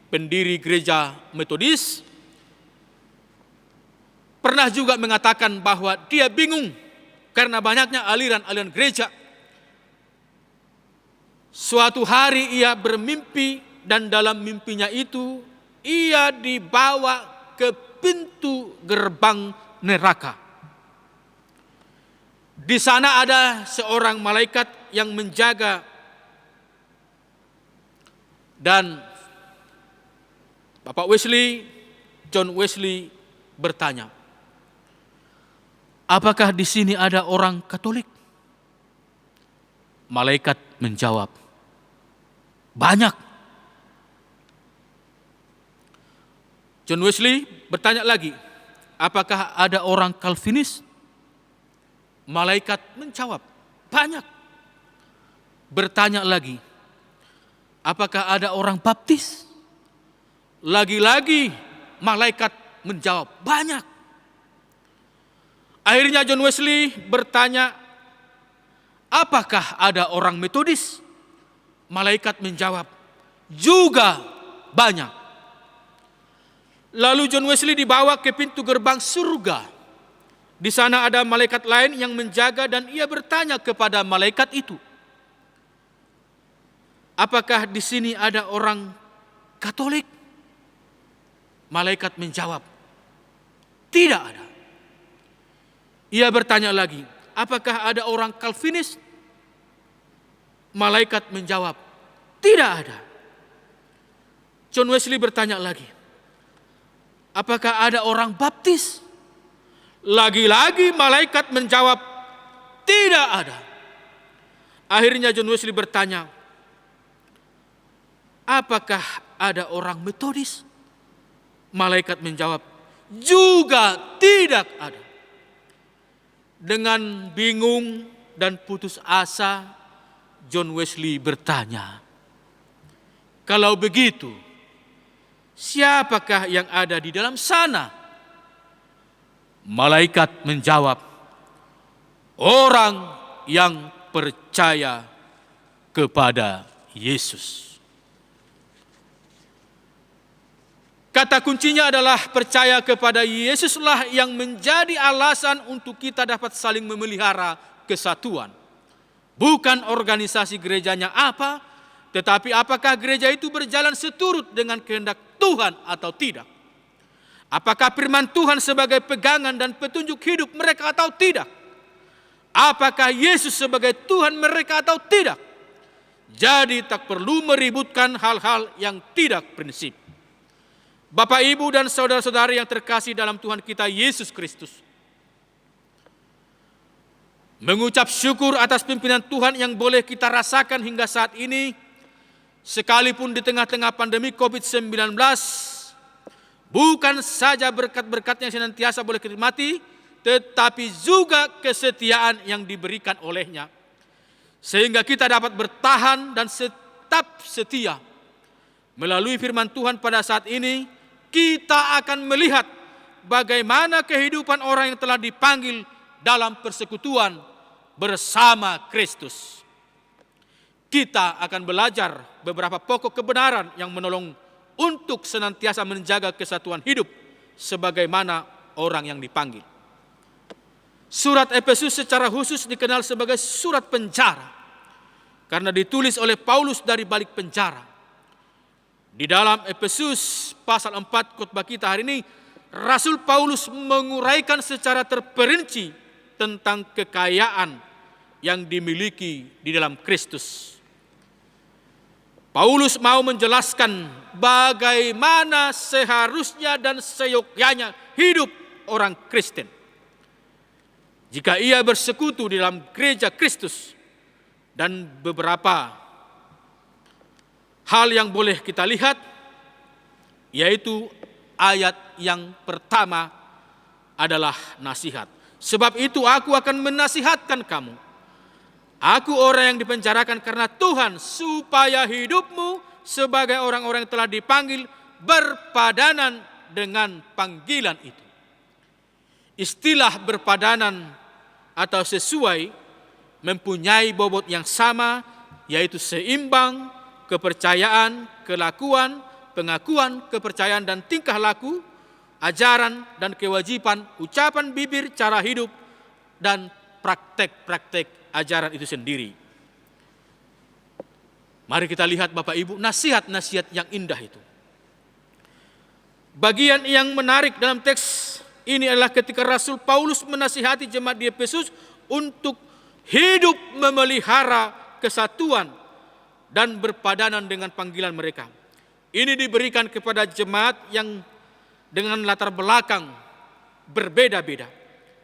Speaker 5: pendiri gereja Metodis, pernah juga mengatakan bahwa dia bingung karena banyaknya aliran-aliran gereja. Suatu hari ia bermimpi dan dalam mimpinya itu ia dibawa ke pintu gerbang neraka. Di sana ada seorang malaikat yang menjaga, dan Bapak Wesley, John Wesley bertanya, apakah di sini ada orang Katolik? Malaikat menjawab, banyak. John Wesley bertanya lagi, apakah ada orang Calvinis? Malaikat menjawab, banyak. Bertanya lagi, apakah ada orang Baptis? Lagi-lagi malaikat menjawab, banyak. Akhirnya John Wesley bertanya, apakah ada orang Metodis? Malaikat menjawab, juga banyak. Lalu John Wesley dibawa ke pintu gerbang surga. Di sana ada malaikat lain yang menjaga, dan ia bertanya kepada malaikat itu, apakah di sini ada orang Katolik? Malaikat menjawab, tidak ada. Ia bertanya lagi, apakah ada orang Calvinis? Malaikat menjawab, tidak ada. John Wesley bertanya lagi, apakah ada orang Baptis? Lagi-lagi malaikat menjawab, tidak ada. Akhirnya John Wesley bertanya, apakah ada orang Metodis? Malaikat menjawab, juga tidak ada. Dengan bingung dan putus asa, John Wesley bertanya, kalau begitu, siapakah yang ada di dalam sana? Malaikat menjawab, orang yang percaya kepada Yesus. Kata kuncinya adalah percaya kepada Yesuslah yang menjadi alasan untuk kita dapat saling memelihara kesatuan. Bukan organisasi gerejanya apa, tetapi apakah gereja itu berjalan seturut dengan kehendak Tuhan atau tidak. Apakah firman Tuhan sebagai pegangan dan petunjuk hidup mereka atau tidak? Apakah Yesus sebagai Tuhan mereka atau tidak? Jadi tak perlu meributkan hal-hal yang tidak prinsip. Bapak, Ibu, dan saudara-saudari yang terkasih dalam Tuhan kita Yesus Kristus, mengucap syukur atas pimpinan Tuhan yang boleh kita rasakan hingga saat ini, sekalipun di tengah-tengah pandemi COVID-19, bukan saja berkat-berkat yang senantiasa boleh kita nikmati, tetapi juga kesetiaan yang diberikan olehnya. Sehingga kita dapat bertahan dan tetap setia. Melalui firman Tuhan pada saat ini, kita akan melihat bagaimana kehidupan orang yang telah dipanggil dalam persekutuan bersama Kristus. Kita akan belajar beberapa pokok kebenaran yang menolong untuk senantiasa menjaga kesatuan hidup sebagaimana orang yang dipanggil. Surat Efesus secara khusus dikenal sebagai surat penjara karena ditulis oleh Paulus dari balik penjara. Di dalam Efesus pasal 4 khotbah kita hari ini, Rasul Paulus menguraikan secara terperinci tentang kekayaan yang dimiliki di dalam Kristus. Paulus mau menjelaskan bagaimana seharusnya dan seyogyanya hidup orang Kristen. Jika ia bersekutu di dalam gereja Kristus, dan beberapa hal yang boleh kita lihat, yaitu ayat yang pertama adalah nasihat. Sebab itu aku akan menasihatkan kamu. Aku orang yang dipenjarakan karena Tuhan, supaya hidupmu sebagai orang-orang yang telah dipanggil berpadanan dengan panggilan itu. Istilah berpadanan atau sesuai mempunyai bobot yang sama, yaitu seimbang, kepercayaan, kelakuan, pengakuan, kepercayaan dan tingkah laku, ajaran dan kewajiban, ucapan bibir, cara hidup, dan praktek-praktek ajaran itu sendiri. Mari kita lihat Bapak Ibu, nasihat-nasihat yang indah itu. Bagian yang menarik dalam teks ini adalah ketika Rasul Paulus menasihati jemaat di Efesus untuk hidup memelihara kesatuan dan berpadanan dengan panggilan mereka. Ini diberikan kepada jemaat yang dengan latar belakang berbeda-beda.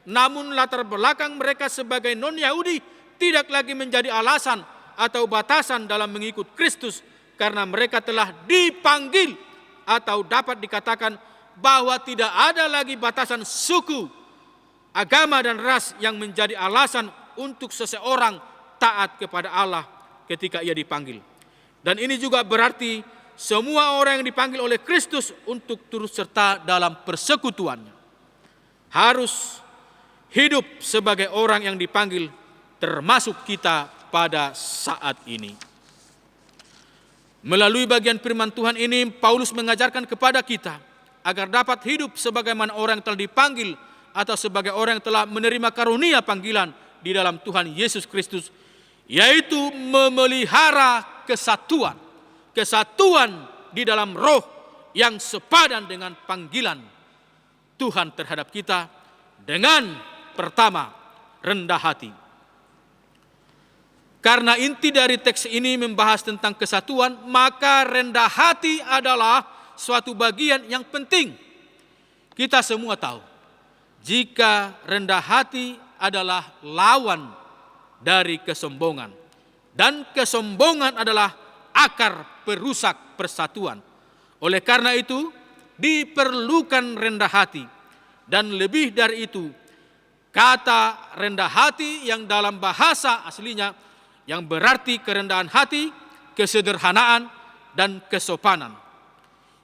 Speaker 5: Namun latar belakang mereka sebagai non-Yahudi tidak lagi menjadi alasan atau batasan dalam mengikut Kristus, karena mereka telah dipanggil, atau dapat dikatakan bahwa tidak ada lagi batasan suku, agama dan ras yang menjadi alasan untuk seseorang taat kepada Allah ketika ia dipanggil. Dan ini juga berarti semua orang yang dipanggil oleh Kristus untuk turut serta dalam persekutuannya harus hidup sebagai orang yang dipanggil, termasuk kita pada saat ini. Melalui bagian firman Tuhan ini, Paulus mengajarkan kepada kita agar dapat hidup sebagaimana orang yang telah dipanggil atau sebagai orang yang telah menerima karunia panggilan di dalam Tuhan Yesus Kristus, yaitu memelihara kesatuan di dalam roh yang sepadan dengan panggilan Tuhan terhadap kita, dengan pertama, rendah hati. Karena inti dari teks ini membahas tentang kesatuan, maka rendah hati adalah suatu bagian yang penting. Kita semua tahu, jika rendah hati adalah lawan dari kesombongan, dan kesombongan adalah akar perusak persatuan. Oleh karena itu, diperlukan rendah hati. Dan lebih dari itu, kata rendah hati yang dalam bahasa aslinya yang berarti kerendahan hati, kesederhanaan, dan kesopanan.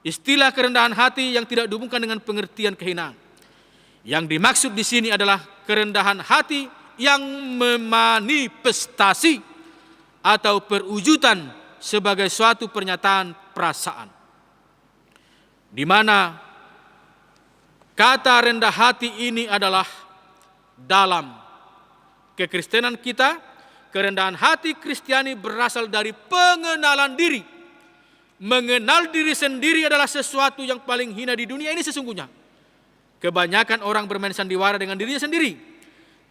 Speaker 5: Istilah kerendahan hati yang tidak dihubungkan dengan pengertian kehinaan. Yang dimaksud di sini adalah kerendahan hati yang memanifestasi atau perwujudan sebagai suatu pernyataan perasaan, di mana kata rendah hati ini adalah dalam kekristenan kita. Kerendahan hati Kristiani berasal dari pengenalan diri. Mengenal diri sendiri adalah sesuatu yang paling hina di dunia ini sesungguhnya. Kebanyakan orang bermain sandiwara dengan dirinya sendiri.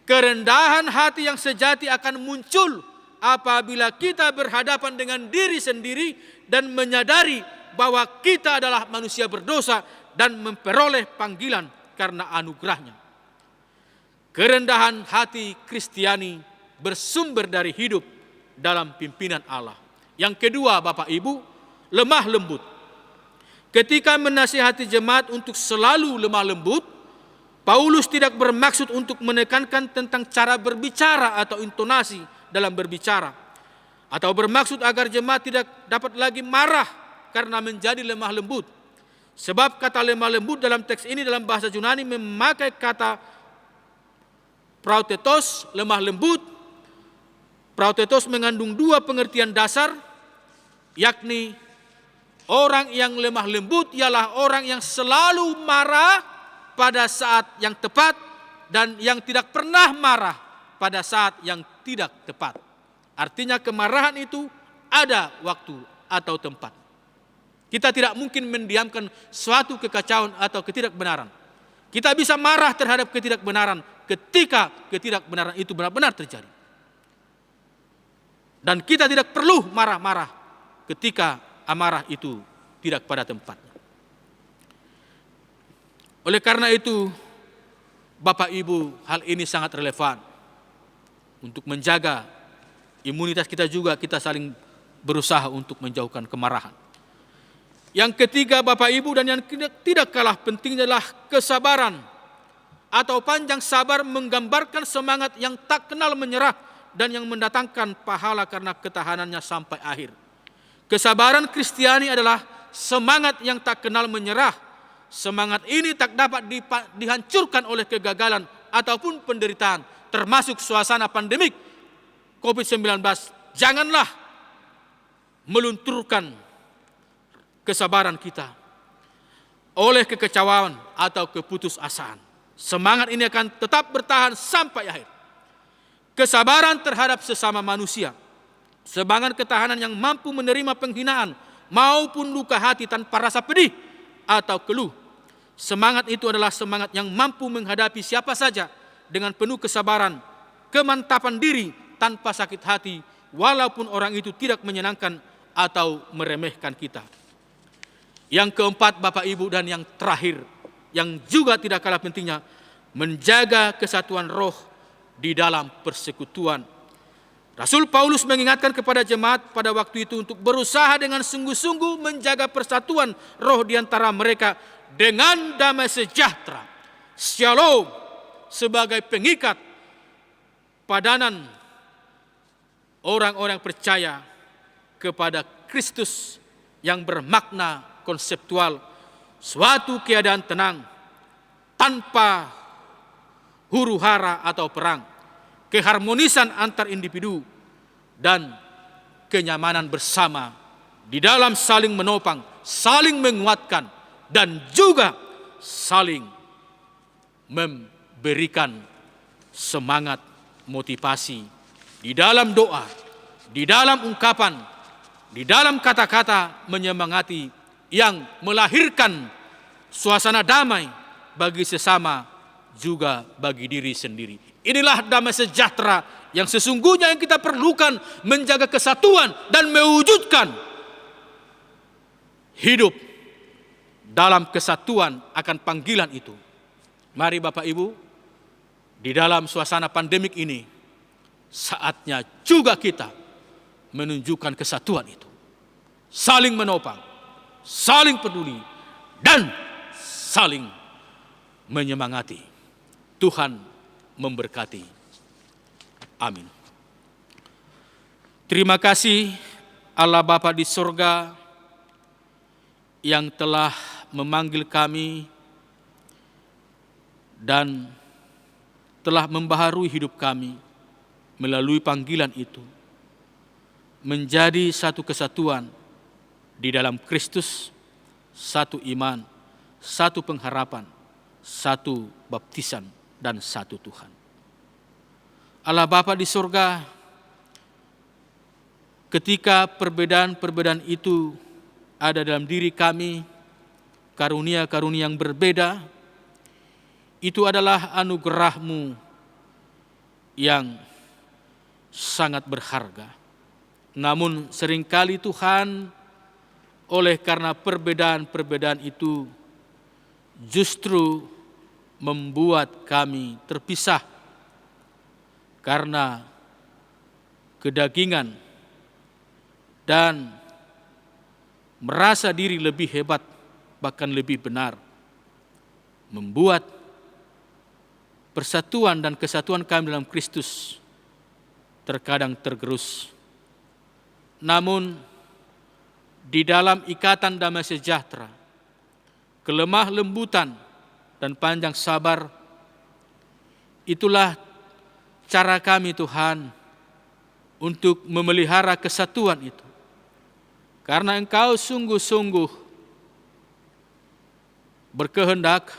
Speaker 5: Kerendahan hati yang sejati akan muncul apabila kita berhadapan dengan diri sendiri dan menyadari bahwa kita adalah manusia berdosa dan memperoleh panggilan karena anugerahnya. Kerendahan hati Kristiani bersumber dari hidup dalam pimpinan Allah. Yang kedua, Bapak Ibu, lemah lembut. Ketika menasihati jemaat untuk selalu lemah lembut, Paulus tidak bermaksud untuk menekankan tentang cara berbicara atau intonasi dalam berbicara, atau bermaksud agar jemaat tidak dapat lagi marah karena menjadi lemah lembut. Sebab kata lemah lembut dalam teks ini dalam bahasa Yunani memakai kata prautetos, lemah lembut. Prautetos mengandung dua pengertian dasar, yakni orang yang lemah lembut ialah orang yang selalu marah pada saat yang tepat dan yang tidak pernah marah pada saat yang tidak tepat. Artinya kemarahan itu ada waktu atau tempat. Kita tidak mungkin mendiamkan suatu kekacauan atau ketidakbenaran. Kita bisa marah terhadap ketidakbenaran ketika ketidakbenaran itu benar-benar terjadi. Dan kita tidak perlu marah-marah ketika amarah itu tidak pada tempatnya. Oleh karena itu, Bapak Ibu, hal ini sangat relevan. Untuk menjaga imunitas kita juga, kita saling berusaha untuk menjauhkan kemarahan. Yang ketiga, Bapak Ibu, dan yang tidak kalah penting adalah kesabaran atau panjang sabar menggambarkan semangat yang tak kenal menyerah dan yang mendatangkan pahala karena ketahanannya sampai akhir. Kesabaran Kristiani adalah semangat yang tak kenal menyerah. Semangat ini tak dapat dihancurkan oleh kegagalan ataupun penderitaan, termasuk suasana pandemik COVID-19. Janganlah melunturkan kesabaran kita oleh kekecewaan atau keputusasaan. Semangat ini akan tetap bertahan sampai akhir. Kesabaran terhadap sesama manusia, semangat ketahanan yang mampu menerima penghinaan maupun luka hati tanpa rasa pedih atau keluh. Semangat itu adalah semangat yang mampu menghadapi siapa saja dengan penuh kesabaran, kemantapan diri tanpa sakit hati, walaupun orang itu tidak menyenangkan atau meremehkan kita. Yang keempat, Bapak Ibu, dan yang terakhir, yang juga tidak kalah pentingnya, menjaga kesatuan roh di dalam persekutuan. Rasul Paulus mengingatkan kepada jemaat pada waktu itu untuk berusaha dengan sungguh-sungguh menjaga persatuan roh di antara mereka dengan damai sejahtera, shalom, sebagai pengikat padanan orang-orang percaya kepada Kristus yang bermakna konseptual, suatu keadaan tenang tanpa huru-hara atau perang, keharmonisan antar individu, dan kenyamanan bersama di dalam saling menopang, saling menguatkan, dan juga saling memberikan semangat, motivasi di dalam doa, di dalam ungkapan, di dalam kata-kata menyemangati yang melahirkan suasana damai bagi sesama, juga bagi diri sendiri. Inilah damai sejahtera yang sesungguhnya yang kita perlukan, menjaga kesatuan dan mewujudkan hidup dalam kesatuan akan panggilan itu. Mari Bapak Ibu, di dalam suasana pandemik ini, saatnya juga kita menunjukkan kesatuan itu. Saling menopang, saling peduli, dan saling menyemangati. Tuhan memberkati. Amin. Terima kasih Allah Bapa di surga yang telah memanggil kami dan telah membaharui hidup kami melalui panggilan itu, menjadi satu kesatuan di dalam Kristus, satu iman, satu pengharapan, satu baptisan, dan satu Tuhan. Allah Bapa di surga, ketika perbedaan-perbedaan itu ada dalam diri kami, karunia-karunia yang berbeda, itu adalah anugerah-Mu yang sangat berharga. Namun seringkali Tuhan, oleh karena perbedaan-perbedaan itu justru membuat kami terpisah karena kedagingan dan merasa diri lebih hebat, bahkan lebih benar, membuat persatuan dan kesatuan kami dalam Kristus terkadang tergerus. Namun di dalam ikatan damai sejahtera, kelemah lembutan dan panjang sabar, itulah cara kami Tuhan untuk memelihara kesatuan itu. Karena Engkau sungguh-sungguh berkehendak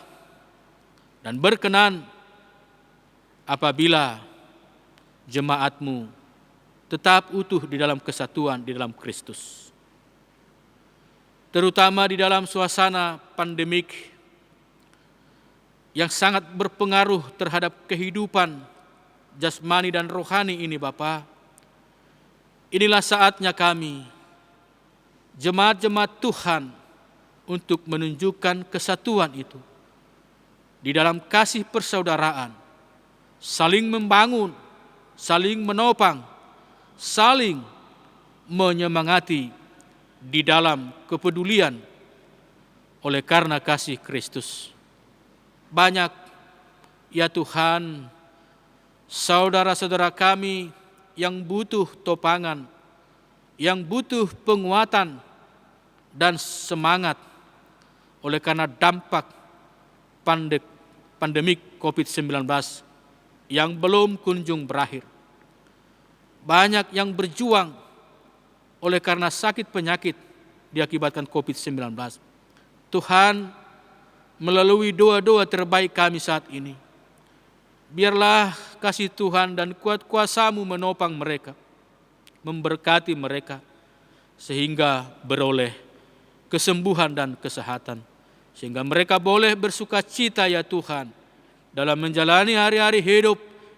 Speaker 5: dan berkenan apabila jemaat-Mu tetap utuh di dalam kesatuan di dalam Kristus. Terutama di dalam suasana pandemik yang sangat berpengaruh terhadap kehidupan jasmani dan rohani ini Bapa. Inilah saatnya kami, jemaat-jemaat Tuhan, untuk menunjukkan kesatuan itu di dalam kasih persaudaraan, saling membangun, saling menopang, saling menyemangati di dalam kepedulian oleh karena kasih Kristus. Banyak ya Tuhan, saudara-saudara kami yang butuh topangan, yang butuh penguatan dan semangat oleh karena dampak pandemik COVID-19 yang belum kunjung berakhir. Banyak yang berjuang oleh karena sakit penyakit diakibatkan COVID-19. Tuhan, melalui doa-doa terbaik kami saat ini, biarlah kasih Tuhan dan kuat kuasa-Mu menopang mereka, memberkati mereka, sehingga beroleh kesembuhan dan kesehatan, sehingga mereka boleh bersuka cita ya Tuhan, dalam menjalani hari-hari hidup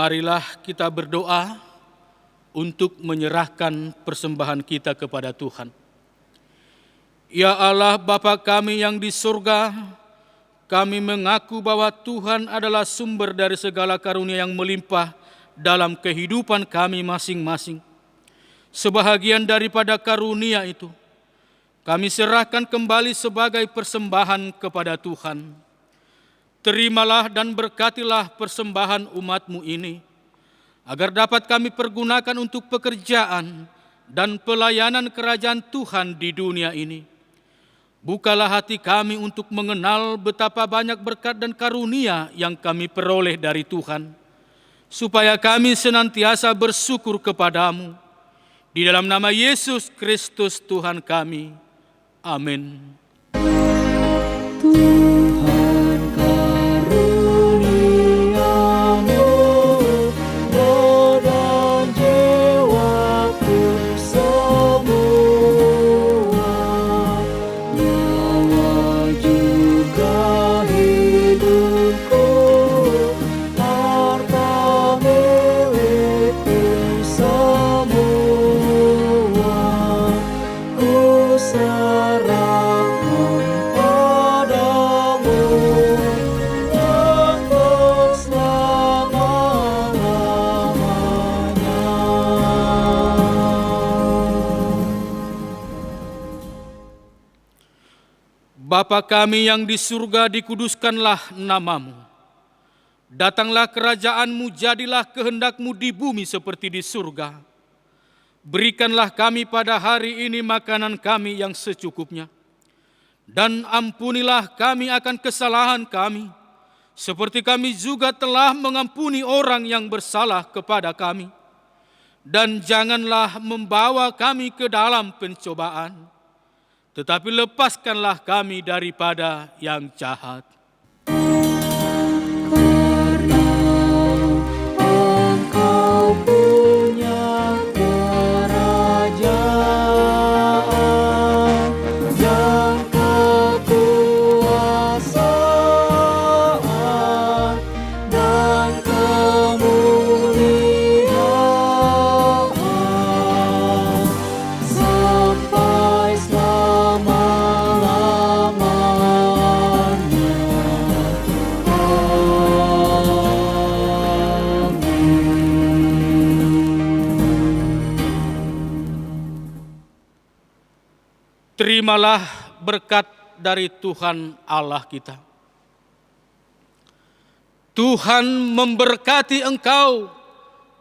Speaker 5: marilah kita berdoa untuk menyerahkan persembahan kita kepada Tuhan. Ya Allah Bapa kami yang di surga, kami mengaku bahwa Tuhan adalah sumber dari segala karunia yang melimpah dalam kehidupan kami masing-masing. Sebahagian daripada karunia itu, kami serahkan kembali sebagai persembahan kepada Tuhan. Terimalah dan berkatilah persembahan umat-Mu ini, agar dapat kami pergunakan untuk pekerjaan dan pelayanan kerajaan Tuhan di dunia ini. Bukalah hati kami untuk mengenal betapa banyak berkat dan karunia yang kami peroleh dari Tuhan, supaya kami senantiasa bersyukur kepadamu. Di dalam nama Yesus Kristus Tuhan kami. Amin.
Speaker 6: Tuhan karuniamu dan jiwaku semua, nyawa juga hidupku, harta milikku semua, ku serahkan padamu untuk selama-lamanya.
Speaker 5: Bapa kami yang di surga, dikuduskanlah namamu. Datanglah kerajaan-Mu, jadilah kehendak-Mu di bumi seperti di surga. Berikanlah kami pada hari ini makanan kami yang secukupnya. Dan ampunilah kami akan kesalahan kami, seperti kami juga telah mengampuni orang yang bersalah kepada kami. Dan janganlah membawa kami ke dalam pencobaan, tetapi lepaskanlah kami daripada yang jahat.
Speaker 6: Engkau punya kerajaan dan kekuasaan dan kemuliaan sampai selama-lamanya.
Speaker 5: Terimalah berkat dari Tuhan Allah kita. Tuhan memberkati engkau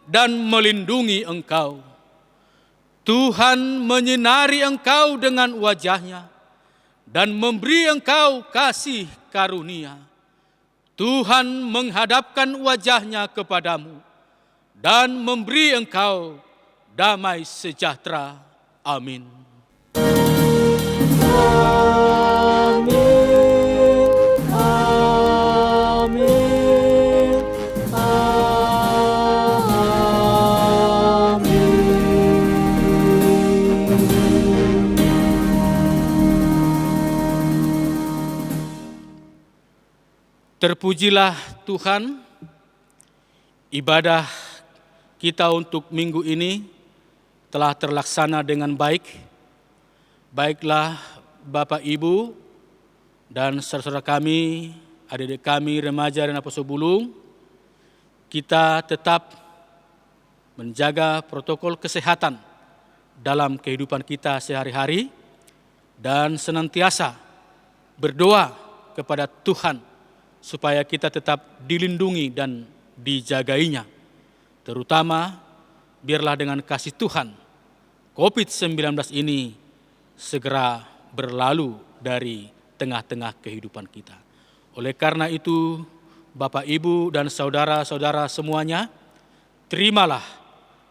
Speaker 5: dan melindungi engkau. Tuhan menyinari engkau dengan wajah-Nya dan memberi engkau kasih karunia. Tuhan menghadapkan wajah-Nya kepadamu dan memberi engkau damai sejahtera. Amin.
Speaker 6: Amin, amin,
Speaker 5: Terpujilah Tuhan, ibadah kita untuk minggu ini telah terlaksana dengan baik. Baiklah Bapak Ibu dan saudara-saudara kami, adik-adik kami, remaja dan apostol bulung, kita tetap menjaga protokol kesehatan dalam kehidupan kita sehari-hari dan senantiasa berdoa kepada Tuhan supaya kita tetap dilindungi dan dijagainya. Terutama biarlah dengan kasih Tuhan COVID-19 ini segera berlalu dari tengah-tengah kehidupan kita. Oleh karena itu, Bapak, Ibu, dan saudara-saudara semuanya, terimalah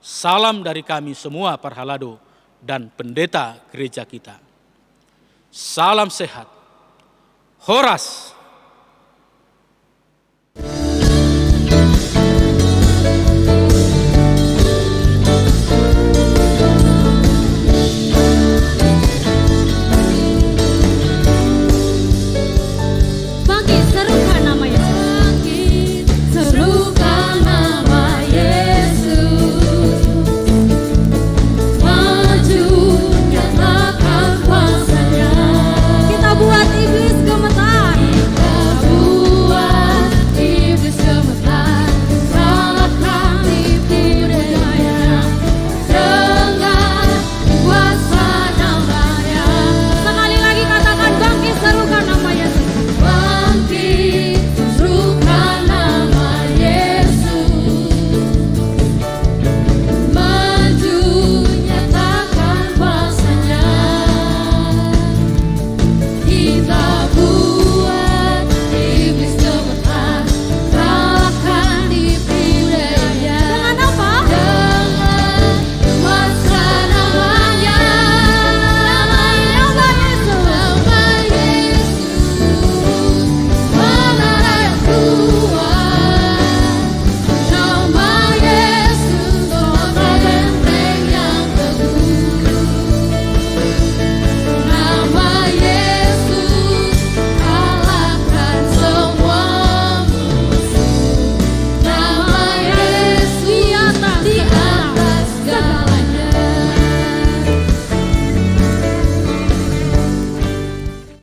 Speaker 5: salam dari kami semua Parhalado dan pendeta gereja kita. Salam sehat. Horas.